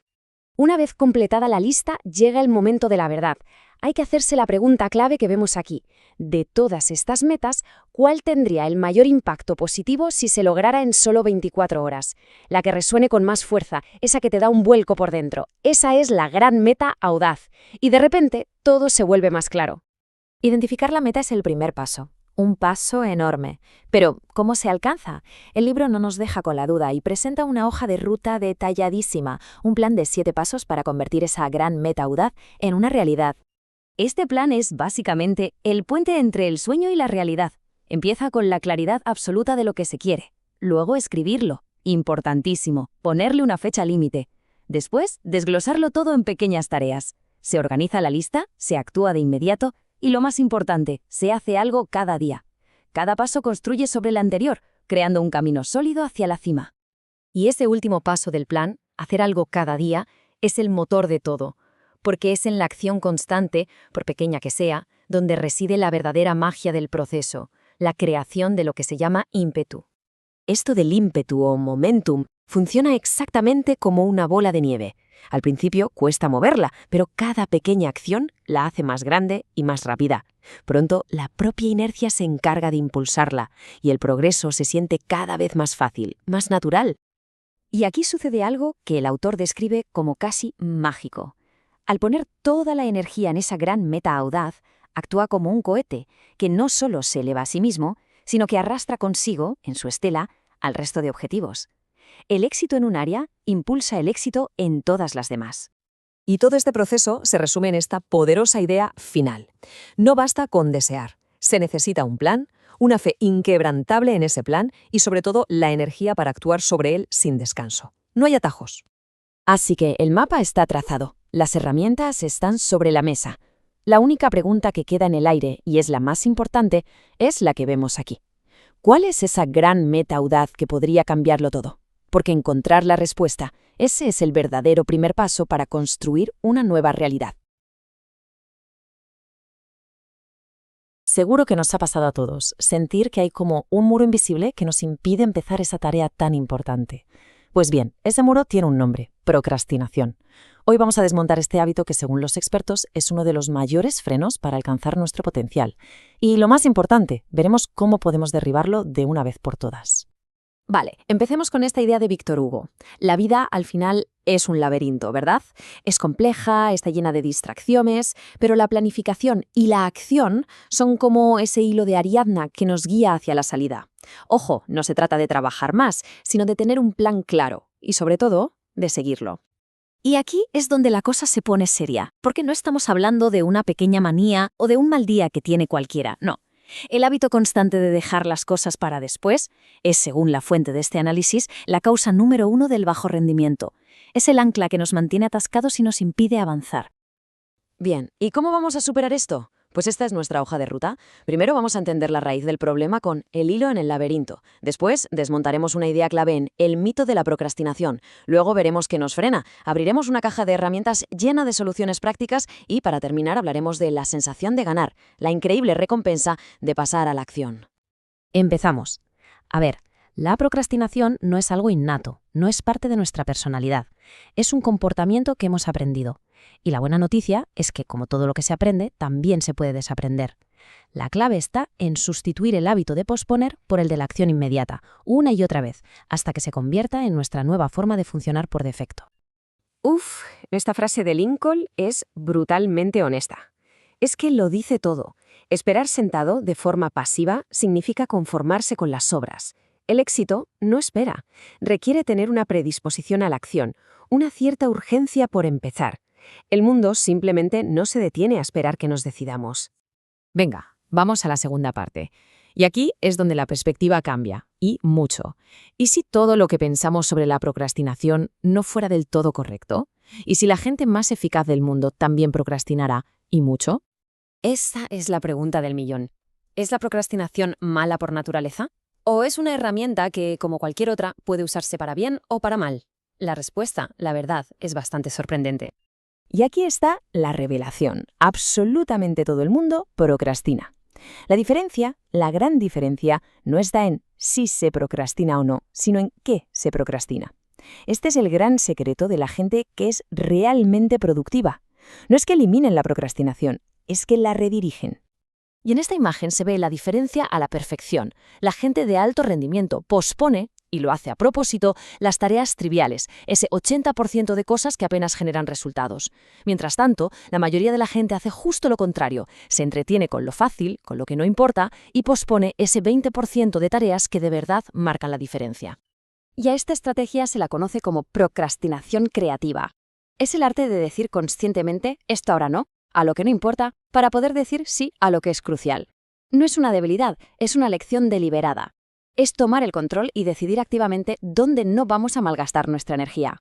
Una vez completada la lista, llega el momento de la verdad. Hay que hacerse la pregunta clave que vemos aquí. De todas estas metas, ¿cuál tendría el mayor impacto positivo si se lograra en solo 24 horas? La que resuene con más fuerza, esa que te da un vuelco por dentro. Esa es la gran meta audaz. Y de repente, todo se vuelve más claro. Identificar la meta es el primer paso. Un paso enorme. Pero, ¿cómo se alcanza? El libro no nos deja con la duda y presenta una hoja de ruta detalladísima, un plan de 7 pasos para convertir esa gran meta audaz en una realidad. Este plan es, básicamente, el puente entre el sueño y la realidad. Empieza con la claridad absoluta de lo que se quiere. Luego escribirlo. Importantísimo. Ponerle una fecha límite. Después, desglosarlo todo en pequeñas tareas. Se organiza la lista, se actúa de inmediato y, lo más importante, se hace algo cada día. Cada paso construye sobre el anterior, creando un camino sólido hacia la cima. Y ese último paso del plan, hacer algo cada día, es el motor de todo, porque es en la acción constante, por pequeña que sea, donde reside la verdadera magia del proceso, la creación de lo que se llama ímpetu. Esto del ímpetu o momentum funciona exactamente como una bola de nieve. Al principio cuesta moverla, pero cada pequeña acción la hace más grande y más rápida. Pronto, la propia inercia se encarga de impulsarla, y el progreso se siente cada vez más fácil, más natural. Y aquí sucede algo que el autor describe como casi mágico. Al poner toda la energía en esa gran meta audaz, actúa como un cohete que no solo se eleva a sí mismo, sino que arrastra consigo, en su estela, al resto de objetivos. El éxito en un área impulsa el éxito en todas las demás. Y todo este proceso se resume en esta poderosa idea final. No basta con desear. Se necesita un plan, una fe inquebrantable en ese plan y, sobre todo, la energía para actuar sobre él sin descanso. No hay atajos. Así que el mapa está trazado. Las herramientas están sobre la mesa. La única pregunta que queda en el aire, y es la más importante, es la que vemos aquí. ¿Cuál es esa gran meta audaz que podría cambiarlo todo? Porque encontrar la respuesta, ese es el verdadero primer paso para construir una nueva realidad. Seguro que nos ha pasado a todos, sentir que hay como un muro invisible que nos impide empezar esa tarea tan importante. Pues bien, ese muro tiene un nombre: procrastinación. Hoy vamos a desmontar este hábito que, según los expertos, es uno de los mayores frenos para alcanzar nuestro potencial. Y lo más importante, veremos cómo podemos derribarlo de una vez por todas. Vale, empecemos con esta idea de Víctor Hugo. La vida, al final, es un laberinto, ¿verdad? Es compleja, está llena de distracciones, pero la planificación y la acción son como ese hilo de Ariadna que nos guía hacia la salida. Ojo, no se trata de trabajar más, sino de tener un plan claro y, sobre todo, de seguirlo. Y aquí es donde la cosa se pone seria, porque no estamos hablando de una pequeña manía o de un mal día que tiene cualquiera, no. El hábito constante de dejar las cosas para después es, según la fuente de este análisis, la causa número 1 del bajo rendimiento. Es el ancla que nos mantiene atascados y nos impide avanzar. Bien, ¿y cómo vamos a superar esto? Pues esta es nuestra hoja de ruta. Primero vamos a entender la raíz del problema con el hilo en el laberinto. Después desmontaremos una idea clave en el mito de la procrastinación. Luego veremos qué nos frena. Abriremos una caja de herramientas llena de soluciones prácticas y, para terminar, hablaremos de la sensación de ganar, la increíble recompensa de pasar a la acción. Empezamos. A ver, la procrastinación no es algo innato, no es parte de nuestra personalidad. Es un comportamiento que hemos aprendido. Y la buena noticia es que, como todo lo que se aprende, también se puede desaprender. La clave está en sustituir el hábito de posponer por el de la acción inmediata, una y otra vez, hasta que se convierta en nuestra nueva forma de funcionar por defecto. Esta frase de Lincoln es brutalmente honesta. Es que lo dice todo. Esperar sentado de forma pasiva significa conformarse con las sobras. El éxito no espera. Requiere tener una predisposición a la acción, una cierta urgencia por empezar. El mundo simplemente no se detiene a esperar que nos decidamos. Venga, vamos a la segunda parte. Y aquí es donde la perspectiva cambia, y mucho. ¿Y si todo lo que pensamos sobre la procrastinación no fuera del todo correcto? ¿Y si la gente más eficaz del mundo también procrastinara, y mucho? Esa es la pregunta del millón. ¿Es la procrastinación mala por naturaleza? ¿O es una herramienta que, como cualquier otra, puede usarse para bien o para mal? La respuesta, la verdad, es bastante sorprendente. Y aquí está la revelación. Absolutamente todo el mundo procrastina. La diferencia, la gran diferencia, no está en si se procrastina o no, sino en qué se procrastina. Este es el gran secreto de la gente que es realmente productiva. No es que eliminen la procrastinación, es que la redirigen. Y en esta imagen se ve la diferencia a la perfección. La gente de alto rendimiento pospone y lo hace a propósito, las tareas triviales, ese 80% de cosas que apenas generan resultados. Mientras tanto, la mayoría de la gente hace justo lo contrario, se entretiene con lo fácil, con lo que no importa, y pospone ese 20% de tareas que de verdad marcan la diferencia. Y a esta estrategia se la conoce como procrastinación creativa. Es el arte de decir conscientemente esto ahora no, a lo que no importa, para poder decir sí a lo que es crucial. No es una debilidad, es una elección deliberada. Es tomar el control y decidir activamente dónde no vamos a malgastar nuestra energía.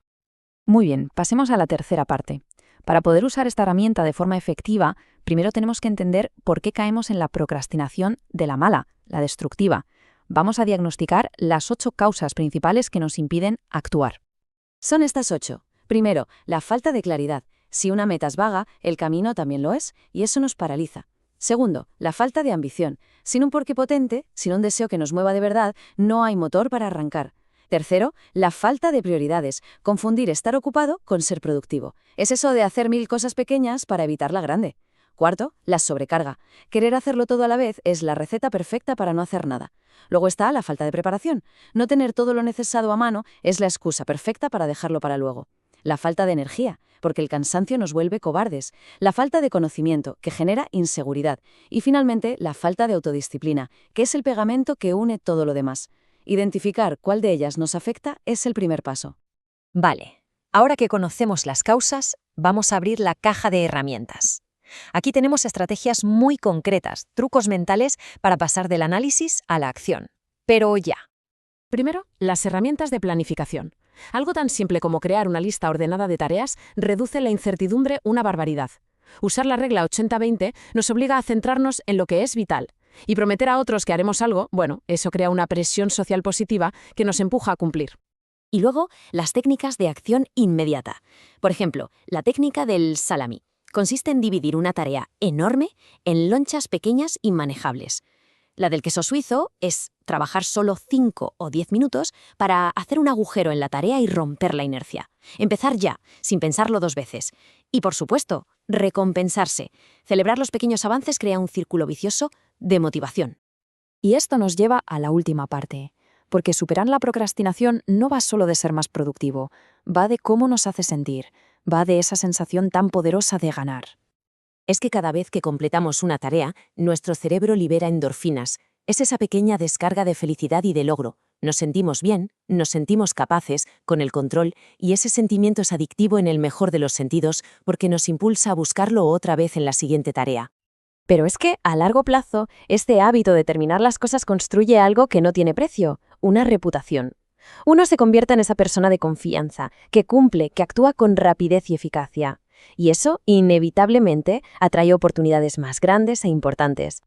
Muy bien, pasemos a la tercera parte. Para poder usar esta herramienta de forma efectiva, primero tenemos que entender por qué caemos en la procrastinación de la mala, la destructiva. Vamos a diagnosticar las 8 causas principales que nos impiden actuar. Son estas 8. Primero, la falta de claridad. Si una meta es vaga, el camino también lo es, y eso nos paraliza. Segundo, la falta de ambición. Sin un porqué potente, sin un deseo que nos mueva de verdad, no hay motor para arrancar. Tercero, la falta de prioridades. Confundir estar ocupado con ser productivo. Es eso de hacer 1000 cosas pequeñas para evitar la grande. Cuarto, la sobrecarga. Querer hacerlo todo a la vez es la receta perfecta para no hacer nada. Luego está la falta de preparación. No tener todo lo necesario a mano es la excusa perfecta para dejarlo para luego. La falta de energía, porque el cansancio nos vuelve cobardes. La falta de conocimiento, que genera inseguridad. Y finalmente, la falta de autodisciplina, que es el pegamento que une todo lo demás. Identificar cuál de ellas nos afecta es el primer paso. Vale, ahora que conocemos las causas, vamos a abrir la caja de herramientas. Aquí tenemos estrategias muy concretas, trucos mentales para pasar del análisis a la acción. Pero ya. Primero, las herramientas de planificación. Algo tan simple como crear una lista ordenada de tareas reduce la incertidumbre una barbaridad. Usar la regla 80-20 nos obliga a centrarnos en lo que es vital. Y prometer a otros que haremos algo, bueno, eso crea una presión social positiva que nos empuja a cumplir. Y luego, las técnicas de acción inmediata. Por ejemplo, la técnica del salami. Consiste en dividir una tarea enorme en lonchas pequeñas y manejables. La del queso suizo es trabajar solo 5 o 10 minutos para hacer un agujero en la tarea y romper la inercia. Empezar ya, sin pensarlo 2 veces. Y, por supuesto, recompensarse. Celebrar los pequeños avances crea un círculo vicioso de motivación. Y esto nos lleva a la última parte, porque superar la procrastinación no va solo de ser más productivo, va de cómo nos hace sentir, va de esa sensación tan poderosa de ganar. Es que cada vez que completamos una tarea, nuestro cerebro libera endorfinas. Es esa pequeña descarga de felicidad y de logro. Nos sentimos bien, nos sentimos capaces, con el control, y ese sentimiento es adictivo en el mejor de los sentidos porque nos impulsa a buscarlo otra vez en la siguiente tarea. Pero es que, a largo plazo, este hábito de terminar las cosas construye algo que no tiene precio, una reputación. Uno se convierte en esa persona de confianza, que cumple, que actúa con rapidez y eficacia. Y eso, inevitablemente, atrae oportunidades más grandes e importantes.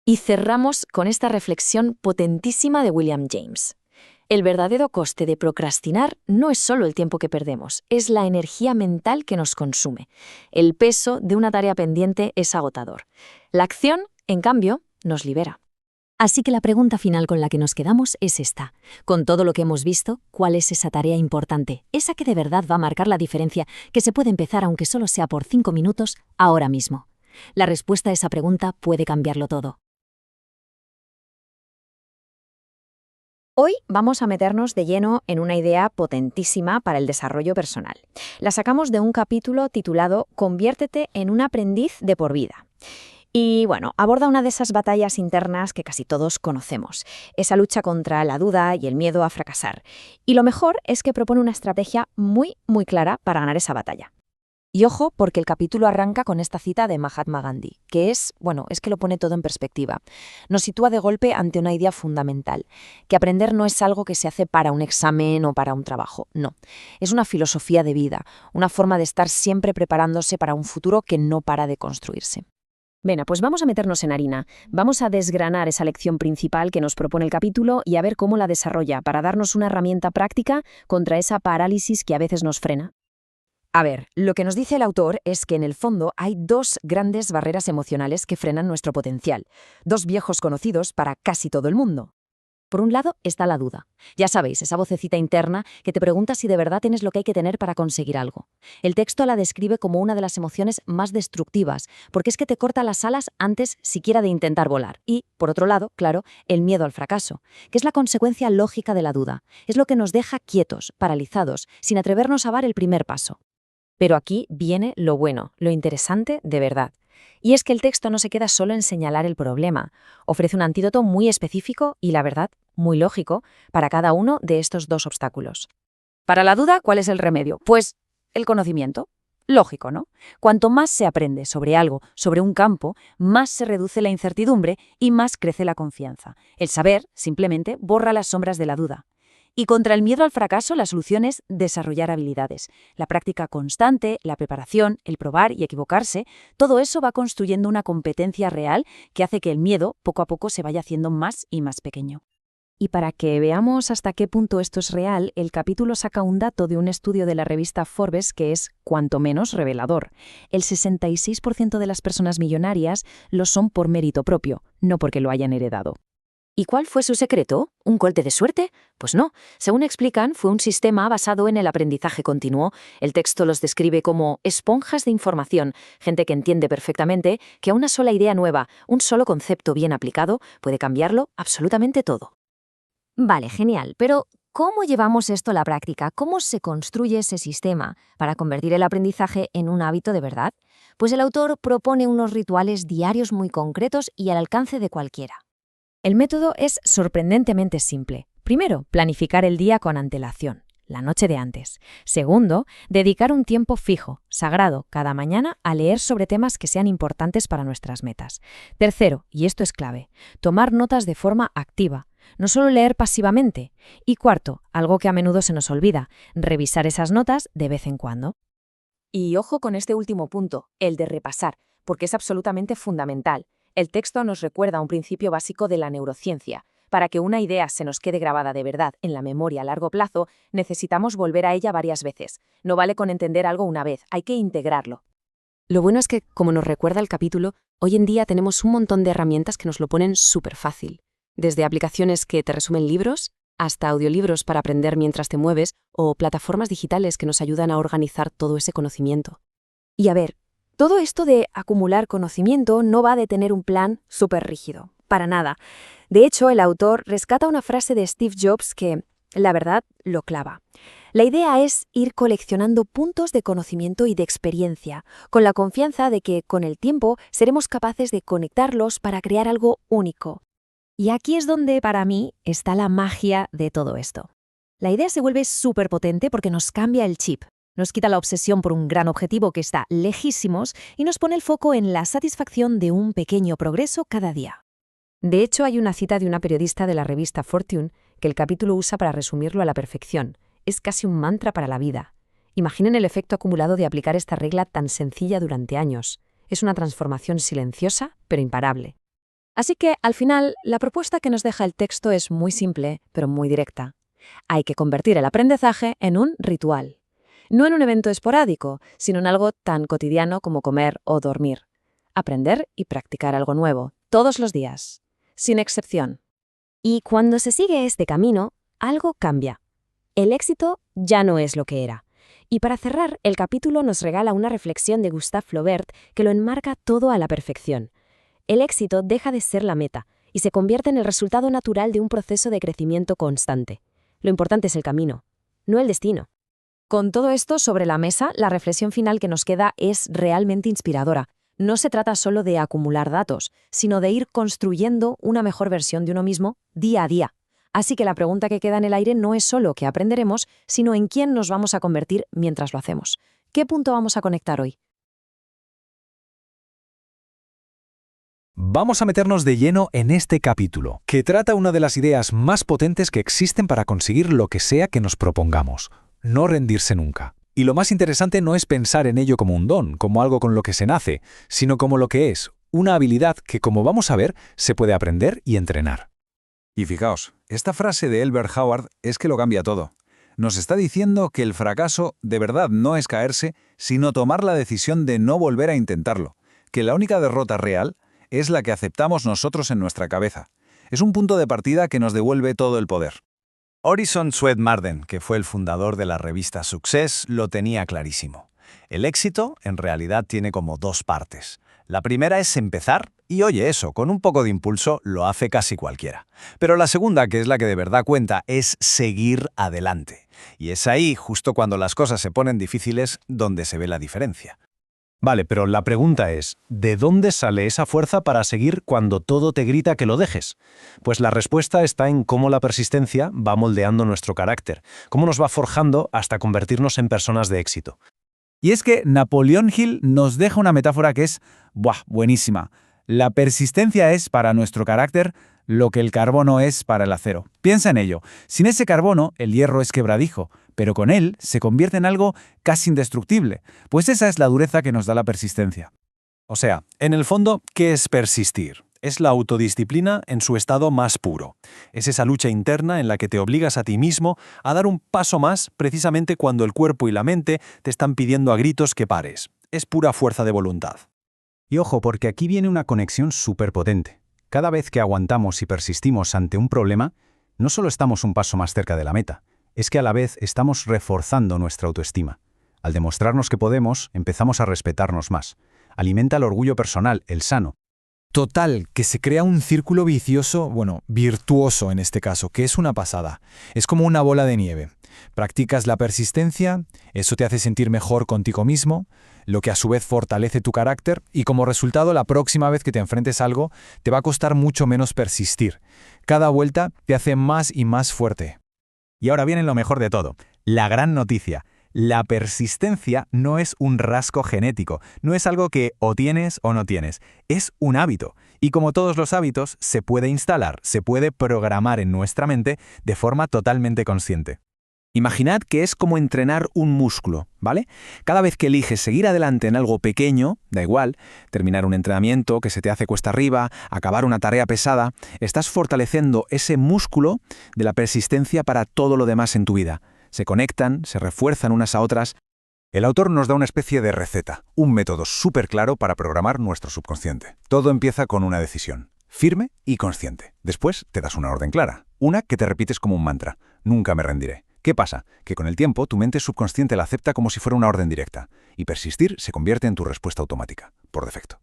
Y cerramos con esta reflexión potentísima de William James. El verdadero coste de procrastinar no es solo el tiempo que perdemos, es la energía mental que nos consume. El peso de una tarea pendiente es agotador. La acción, en cambio, nos libera. Así que la pregunta final con la que nos quedamos es esta. Con todo lo que hemos visto, ¿cuál es esa tarea importante? Esa que de verdad va a marcar la diferencia, que se puede empezar aunque solo sea por 5 minutos, ahora mismo. La respuesta a esa pregunta puede cambiarlo todo. Hoy vamos a meternos de lleno en una idea potentísima para el desarrollo personal. La sacamos de un capítulo titulado Conviértete en un aprendiz de por vida. Y bueno, aborda una de esas batallas internas que casi todos conocemos, esa lucha contra la duda y el miedo a fracasar. Y lo mejor es que propone una estrategia muy clara para ganar esa batalla. Y ojo, porque el capítulo arranca con esta cita de Mahatma Gandhi, que es que lo pone todo en perspectiva. Nos sitúa de golpe ante una idea fundamental, que aprender no es algo que se hace para un examen o para un trabajo, no. Es una filosofía de vida, una forma de estar siempre preparándose para un futuro que no para de construirse. Venga, pues vamos a meternos en harina. Vamos a desgranar esa lección principal que nos propone el capítulo y a ver cómo la desarrolla para darnos una herramienta práctica contra esa parálisis que a veces nos frena. A ver, lo que nos dice el autor es que en el fondo hay 2 grandes barreras emocionales que frenan nuestro potencial, 2 viejos conocidos para casi todo el mundo. Por un lado está la duda. Ya sabéis, esa vocecita interna que te pregunta si de verdad tienes lo que hay que tener para conseguir algo. El texto la describe como una de las emociones más destructivas, porque es que te corta las alas antes siquiera de intentar volar. Y, por otro lado, claro, el miedo al fracaso, que es la consecuencia lógica de la duda. Es lo que nos deja quietos, paralizados, sin atrevernos a dar el primer paso. Pero aquí viene lo bueno, lo interesante de verdad. Y es que el texto no se queda solo en señalar el problema, ofrece un antídoto muy específico y, la verdad, muy lógico para cada uno de estos dos obstáculos. Para la duda, ¿cuál es el remedio? Pues el conocimiento. Lógico, ¿no? Cuanto más se aprende sobre algo, sobre un campo, más se reduce la incertidumbre y más crece la confianza. El saber, simplemente, borra las sombras de la duda. Y contra el miedo al fracaso, la solución es desarrollar habilidades. La práctica constante, la preparación, el probar y equivocarse, todo eso va construyendo una competencia real que hace que el miedo, poco a poco, se vaya haciendo más y más pequeño. Y para que veamos hasta qué punto esto es real, el capítulo saca un dato de un estudio de la revista Forbes que es cuanto menos revelador. El 66% de las personas millonarias lo son por mérito propio, no porque lo hayan heredado. ¿Y cuál fue su secreto? ¿Un golpe de suerte? Pues no. Según explican, fue un sistema basado en el aprendizaje continuo. El texto los describe como esponjas de información, gente que entiende perfectamente que una sola idea nueva, un solo concepto bien aplicado, puede cambiarlo absolutamente todo. Vale, genial, pero ¿cómo llevamos esto a la práctica? ¿Cómo se construye ese sistema para convertir el aprendizaje en un hábito de verdad? Pues el autor propone unos rituales diarios muy concretos y al alcance de cualquiera. El método es sorprendentemente simple. Primero, planificar el día con antelación, la noche de antes. Segundo, dedicar un tiempo fijo, sagrado, cada mañana a leer sobre temas que sean importantes para nuestras metas. Tercero, y esto es clave, tomar notas de forma activa, no solo leer pasivamente. Y cuarto, algo que a menudo se nos olvida, revisar esas notas de vez en cuando. Y ojo con este último punto, el de repasar, porque es absolutamente fundamental. El texto nos recuerda un principio básico de la neurociencia. Para que una idea se nos quede grabada de verdad en la memoria a largo plazo, necesitamos volver a ella varias veces. No vale con entender algo una vez, hay que integrarlo. Lo bueno es que, como nos recuerda el capítulo, hoy en día tenemos un montón de herramientas que nos lo ponen súper fácil. Desde aplicaciones que te resumen libros, hasta audiolibros para aprender mientras te mueves, o plataformas digitales que nos ayudan a organizar todo ese conocimiento. Y a ver, todo esto de acumular conocimiento no va de tener un plan súper rígido, para nada. De hecho, el autor rescata una frase de Steve Jobs que, la verdad, lo clava. La idea es ir coleccionando puntos de conocimiento y de experiencia, con la confianza de que, con el tiempo, seremos capaces de conectarlos para crear algo único. Y aquí es donde, para mí, está la magia de todo esto. La idea se vuelve súper potente porque nos cambia el chip. Nos quita la obsesión por un gran objetivo que está lejísimos y nos pone el foco en la satisfacción de un pequeño progreso cada día. De hecho, hay una cita de una periodista de la revista Fortune que el capítulo usa para resumirlo a la perfección. Es casi un mantra para la vida. Imaginen el efecto acumulado de aplicar esta regla tan sencilla durante años. Es una transformación silenciosa, pero imparable. Así que, al final, la propuesta que nos deja el texto es muy simple, pero muy directa. Hay que convertir el aprendizaje en un ritual. No en un evento esporádico, sino en algo tan cotidiano como comer o dormir. Aprender y practicar algo nuevo, todos los días, sin excepción. Y cuando se sigue este camino, algo cambia. El éxito ya no es lo que era. Y para cerrar, el capítulo nos regala una reflexión de Gustave Flaubert que lo enmarca todo a la perfección. El éxito deja de ser la meta y se convierte en el resultado natural de un proceso de crecimiento constante. Lo importante es el camino, no el destino. Con todo esto sobre la mesa, la reflexión final que nos queda es realmente inspiradora. No se trata solo de acumular datos, sino de ir construyendo una mejor versión de uno mismo día a día. Así que la pregunta que queda en el aire no es solo qué aprenderemos, sino en quién nos vamos a convertir mientras lo hacemos. ¿Qué punto vamos a conectar hoy? Vamos a meternos de lleno en este capítulo, que trata una de las ideas más potentes que existen para conseguir lo que sea que nos propongamos. No rendirse nunca. Y lo más interesante no es pensar en ello como un don, como algo con lo que se nace, sino como lo que es, una habilidad que, como vamos a ver, se puede aprender y entrenar. Y fijaos, esta frase de Elbert Hubbard es que lo cambia todo. Nos está diciendo que el fracaso de verdad no es caerse, sino tomar la decisión de no volver a intentarlo, que la única derrota real es la que aceptamos nosotros en nuestra cabeza. Es un punto de partida que nos devuelve todo el poder. Horizon Swett Marden, que fue el fundador de la revista Success, lo tenía clarísimo. El éxito, en realidad, tiene como dos partes. La primera es empezar, y oye eso, con un poco de impulso lo hace casi cualquiera. Pero la segunda, que es la que de verdad cuenta, es seguir adelante. Y es ahí, justo cuando las cosas se ponen difíciles, donde se ve la diferencia. Vale, pero la pregunta es, ¿de dónde sale esa fuerza para seguir cuando todo te grita que lo dejes? Pues la respuesta está en cómo la persistencia va moldeando nuestro carácter, cómo nos va forjando hasta convertirnos en personas de éxito. Y es que Napoleón Hill nos deja una metáfora que es, buenísima. La persistencia es para nuestro carácter lo que el carbono es para el acero. Piensa en ello. Sin ese carbono, el hierro es quebradizo, pero con él se convierte en algo casi indestructible. Pues esa es la dureza que nos da la persistencia. O sea, en el fondo, ¿qué es persistir? Es la autodisciplina en su estado más puro. Es esa lucha interna en la que te obligas a ti mismo a dar un paso más precisamente cuando el cuerpo y la mente te están pidiendo a gritos que pares. Es pura fuerza de voluntad. Y ojo, porque aquí viene una conexión súper potente. Cada vez que aguantamos y persistimos ante un problema, no solo estamos un paso más cerca de la meta, es que a la vez estamos reforzando nuestra autoestima. Al demostrarnos que podemos, empezamos a respetarnos más. Alimenta el orgullo personal, el sano. Total, que se crea un círculo vicioso, virtuoso en este caso, que es una pasada. Es como una bola de nieve. Practicas la persistencia, eso te hace sentir mejor contigo mismo, lo que a su vez fortalece tu carácter y como resultado la próxima vez que te enfrentes a algo te va a costar mucho menos persistir. Cada vuelta te hace más y más fuerte. Y ahora viene lo mejor de todo, la gran noticia. La persistencia no es un rasgo genético, no es algo que o tienes o no tienes, es un hábito. Y como todos los hábitos, se puede instalar, se puede programar en nuestra mente de forma totalmente consciente. Imaginad que es como entrenar un músculo, ¿vale? Cada vez que eliges seguir adelante en algo pequeño, da igual, terminar un entrenamiento que se te hace cuesta arriba, acabar una tarea pesada, estás fortaleciendo ese músculo de la persistencia para todo lo demás en tu vida. Se conectan, se refuerzan unas a otras. El autor nos da una especie de receta, un método súper claro para programar nuestro subconsciente. Todo empieza con una decisión, firme y consciente. Después te das una orden clara, una que te repites como un mantra, nunca me rendiré. ¿Qué pasa? Que con el tiempo tu mente subconsciente la acepta como si fuera una orden directa, y persistir se convierte en tu respuesta automática, por defecto.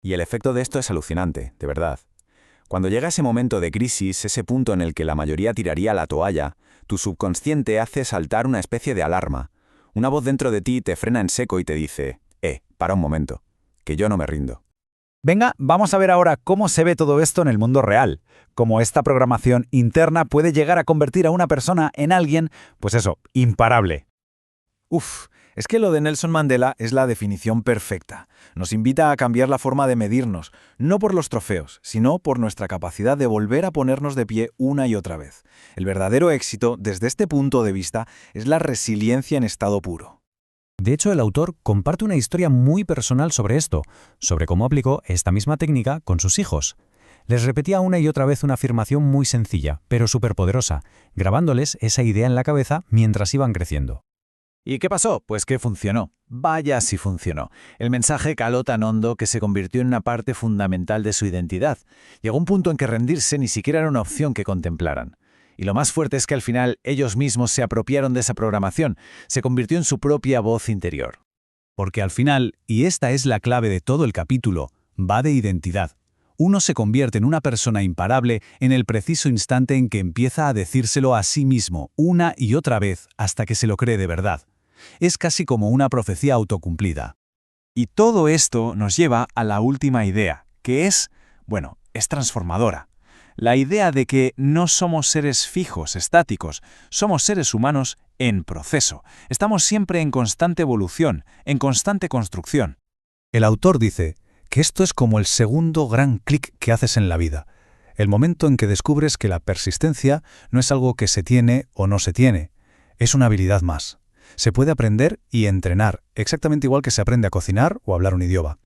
Y el efecto de esto es alucinante, de verdad. Cuando llega ese momento de crisis, ese punto en el que la mayoría tiraría la toalla, tu subconsciente hace saltar una especie de alarma. Una voz dentro de ti te frena en seco y te dice, para un momento, que yo no me rindo. Venga, vamos a ver ahora cómo se ve todo esto en el mundo real. Cómo esta programación interna puede llegar a convertir a una persona en alguien, pues eso, imparable. Es que lo de Nelson Mandela es la definición perfecta. Nos invita a cambiar la forma de medirnos, no por los trofeos, sino por nuestra capacidad de volver a ponernos de pie una y otra vez. El verdadero éxito, desde este punto de vista, es la resiliencia en estado puro. De hecho, el autor comparte una historia muy personal sobre esto, sobre cómo aplicó esta misma técnica con sus hijos. Les repetía una y otra vez una afirmación muy sencilla, pero superpoderosa, grabándoles esa idea en la cabeza mientras iban creciendo. ¿Y qué pasó? Pues que funcionó. Vaya si funcionó. El mensaje caló tan hondo que se convirtió en una parte fundamental de su identidad. Llegó un punto en que rendirse ni siquiera era una opción que contemplaran. Y lo más fuerte es que al final ellos mismos se apropiaron de esa programación, se convirtió en su propia voz interior. Porque al final, y esta es la clave de todo el capítulo, va de identidad. Uno se convierte en una persona imparable en el preciso instante en que empieza a decírselo a sí mismo una y otra vez hasta que se lo cree de verdad. Es casi como una profecía autocumplida. Y todo esto nos lleva a la última idea, que es transformadora. La idea de que no somos seres fijos, estáticos, somos seres humanos en proceso. Estamos siempre en constante evolución, en constante construcción. El autor dice que esto es como el segundo gran clic que haces en la vida. El momento en que descubres que la persistencia no es algo que se tiene o no se tiene, es una habilidad más. Se puede aprender y entrenar, exactamente igual que se aprende a cocinar o a hablar un idioma.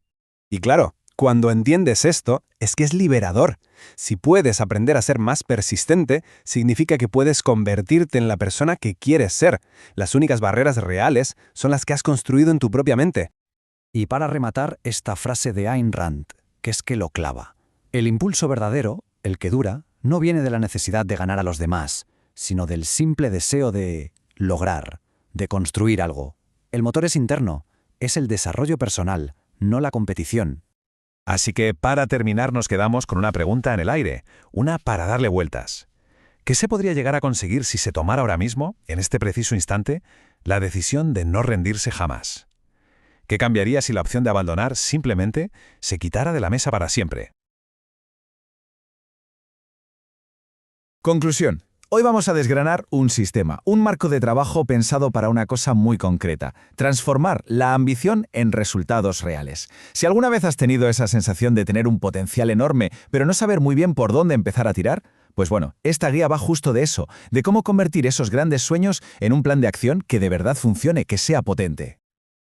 Y claro, cuando entiendes esto, es que es liberador. Si puedes aprender a ser más persistente, significa que puedes convertirte en la persona que quieres ser. Las únicas barreras reales son las que has construido en tu propia mente. Y para rematar, esta frase de Ayn Rand, que es que lo clava. El impulso verdadero, el que dura, no viene de la necesidad de ganar a los demás, sino del simple deseo de lograr, de construir algo. El motor es interno, es el desarrollo personal, no la competición. Así que para terminar nos quedamos con una pregunta en el aire, una para darle vueltas. ¿Qué se podría llegar a conseguir si se tomara ahora mismo, en este preciso instante, la decisión de no rendirse jamás? ¿Qué cambiaría si la opción de abandonar simplemente se quitara de la mesa para siempre? Conclusión. Hoy vamos a desgranar un sistema, un marco de trabajo pensado para una cosa muy concreta: transformar la ambición en resultados reales. Si alguna vez has tenido esa sensación de tener un potencial enorme, pero no saber muy bien por dónde empezar a tirar, pues bueno, esta guía va justo de eso, de cómo convertir esos grandes sueños en un plan de acción que de verdad funcione, que sea potente.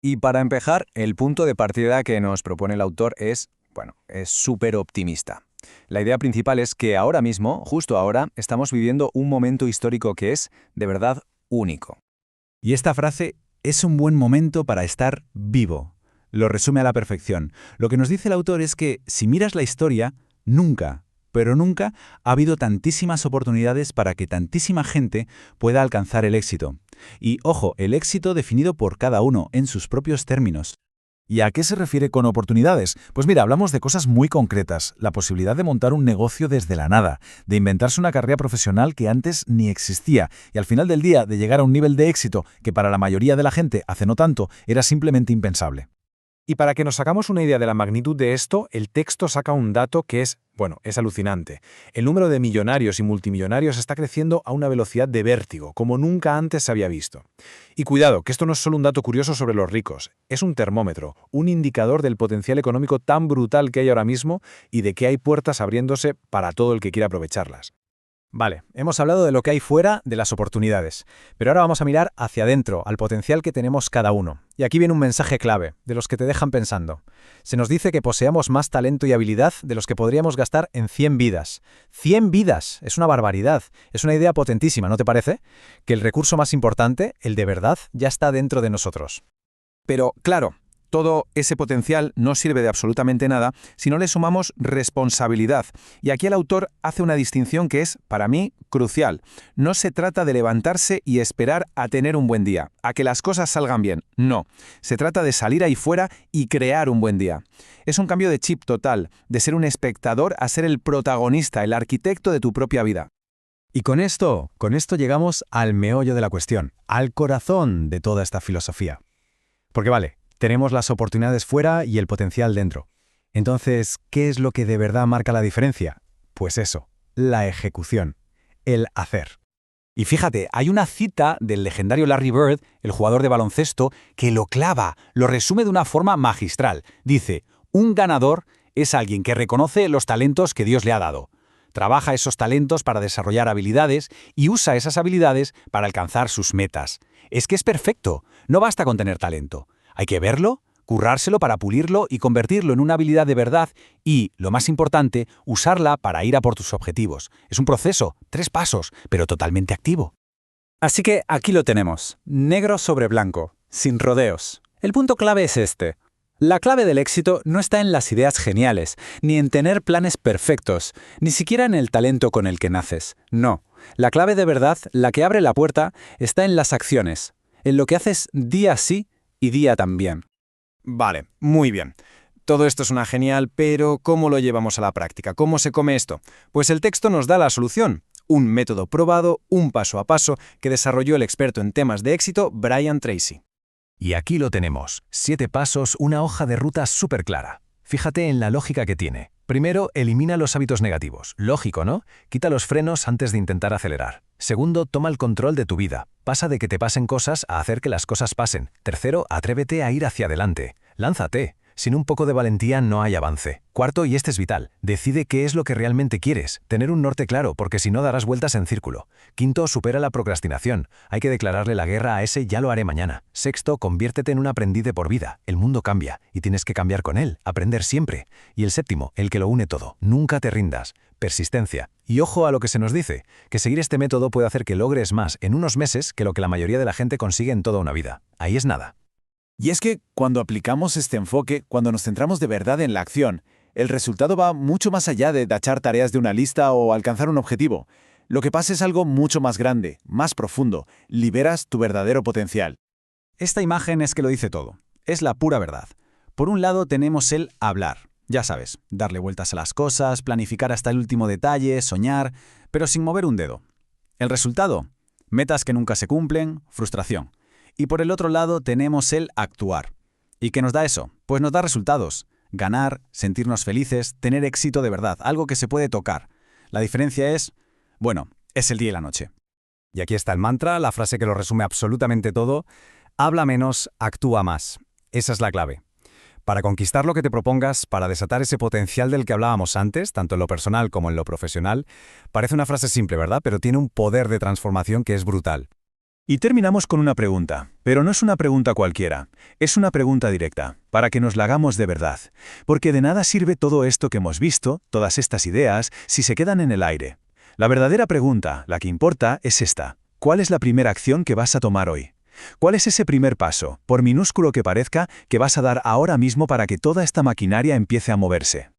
Y para empezar, el punto de partida que nos propone el autor es súper optimista. La idea principal es que ahora mismo, justo ahora, estamos viviendo un momento histórico que es, de verdad, único. Y esta frase es un buen momento para estar vivo. Lo resume a la perfección. Lo que nos dice el autor es que, si miras la historia, nunca, pero nunca ha habido tantísimas oportunidades para que tantísima gente pueda alcanzar el éxito. Y, ojo, el éxito definido por cada uno en sus propios términos. ¿Y a qué se refiere con oportunidades? Pues mira, hablamos de cosas muy concretas. La posibilidad de montar un negocio desde la nada, de inventarse una carrera profesional que antes ni existía, y al final del día de llegar a un nivel de éxito que para la mayoría de la gente hace no tanto era simplemente impensable. Y para que nos hagamos una idea de la magnitud de esto, el texto saca un dato que es alucinante. El número de millonarios y multimillonarios está creciendo a una velocidad de vértigo, como nunca antes se había visto. Y cuidado, que esto no es solo un dato curioso sobre los ricos, es un termómetro, un indicador del potencial económico tan brutal que hay ahora mismo y de que hay puertas abriéndose para todo el que quiera aprovecharlas. Vale, hemos hablado de lo que hay fuera, de las oportunidades, pero ahora vamos a mirar hacia adentro, al potencial que tenemos cada uno. Y aquí viene un mensaje clave, de los que te dejan pensando. Se nos dice que poseamos más talento y habilidad de los que podríamos gastar en 100 vidas. ¡100 vidas! Es una barbaridad. Es una idea potentísima, ¿no te parece? Que el recurso más importante, el de verdad, ya está dentro de nosotros. Pero, claro, todo ese potencial no sirve de absolutamente nada si no le sumamos responsabilidad. Y aquí el autor hace una distinción que es, para mí, crucial. No se trata de levantarse y esperar a tener un buen día, a que las cosas salgan bien. No. Se trata de salir ahí fuera y crear un buen día. Es un cambio de chip total, de ser un espectador a ser el protagonista, el arquitecto de tu propia vida. Y con esto llegamos al meollo de la cuestión, al corazón de toda esta filosofía. Porque vale, tenemos las oportunidades fuera y el potencial dentro. Entonces, ¿qué es lo que de verdad marca la diferencia? Pues eso, la ejecución, el hacer. Y fíjate, hay una cita del legendario Larry Bird, el jugador de baloncesto, que lo clava, lo resume de una forma magistral. Dice, un ganador es alguien que reconoce los talentos que Dios le ha dado. Trabaja esos talentos para desarrollar habilidades y usa esas habilidades para alcanzar sus metas. Es que es perfecto, no basta con tener talento. Hay que verlo, currárselo para pulirlo y convertirlo en una habilidad de verdad y, lo más importante, usarla para ir a por tus objetivos. Es un proceso, 3 pasos, pero totalmente activo. Así que aquí lo tenemos, negro sobre blanco, sin rodeos. El punto clave es este. La clave del éxito no está en las ideas geniales, ni en tener planes perfectos, ni siquiera en el talento con el que naces. No. La clave de verdad, la que abre la puerta, está en las acciones, en lo que haces día sí y día también. Vale, muy bien. Todo esto suena genial, pero ¿cómo lo llevamos a la práctica? ¿Cómo se come esto? Pues el texto nos da la solución. Un método probado, un paso a paso, que desarrolló el experto en temas de éxito Brian Tracy. Y aquí lo tenemos. 7 pasos, una hoja de ruta súper clara. Fíjate en la lógica que tiene. Primero, elimina los hábitos negativos. Lógico, ¿no? Quita los frenos antes de intentar acelerar. Segundo, toma el control de tu vida. Pasa de que te pasen cosas a hacer que las cosas pasen. Tercero, atrévete a ir hacia adelante. Lánzate. Sin un poco de valentía no hay avance. Cuarto, y este es vital, decide qué es lo que realmente quieres. Tener un norte claro, porque si no darás vueltas en círculo. Quinto, supera la procrastinación. Hay que declararle la guerra a ese ya lo haré mañana. Sexto, conviértete en un aprendiz de por vida. El mundo cambia, y tienes que cambiar con él, aprender siempre. Y el séptimo, el que lo une todo. Nunca te rindas. Persistencia. Y ojo a lo que se nos dice, que seguir este método puede hacer que logres más en unos meses que lo que la mayoría de la gente consigue en toda una vida. Ahí es nada. Y es que cuando aplicamos este enfoque, cuando nos centramos de verdad en la acción, El resultado va mucho más allá de tachar tareas de una lista o alcanzar un objetivo. Lo que pasa es algo mucho más grande, más profundo. Liberas tu verdadero potencial. Esta imagen es que lo dice todo. Es la pura verdad. Por un lado tenemos el hablar. Ya sabes, darle vueltas a las cosas, planificar hasta el último detalle, soñar, pero sin mover un dedo. El resultado, metas que nunca se cumplen, frustración. Y por el otro lado tenemos el actuar. ¿Y qué nos da eso? Pues nos da resultados. Ganar, sentirnos felices, tener éxito de verdad, algo que se puede tocar. La diferencia es, bueno, es el día y la noche. Y aquí está el mantra, la frase que lo resume absolutamente todo. Habla menos, actúa más. Esa es la clave. Para conquistar lo que te propongas, para desatar ese potencial del que hablábamos antes, tanto en lo personal como en lo profesional, parece una frase simple, ¿verdad? Pero tiene un poder de transformación que es brutal. Y terminamos con una pregunta, pero no es una pregunta cualquiera, es una pregunta directa, para que nos la hagamos de verdad, porque de nada sirve todo esto que hemos visto, todas estas ideas, si se quedan en el aire. La verdadera pregunta, la que importa, es esta. ¿Cuál es la primera acción que vas a tomar hoy? ¿Cuál es ese primer paso, por minúsculo que parezca, que vas a dar ahora mismo para que toda esta maquinaria empiece a moverse?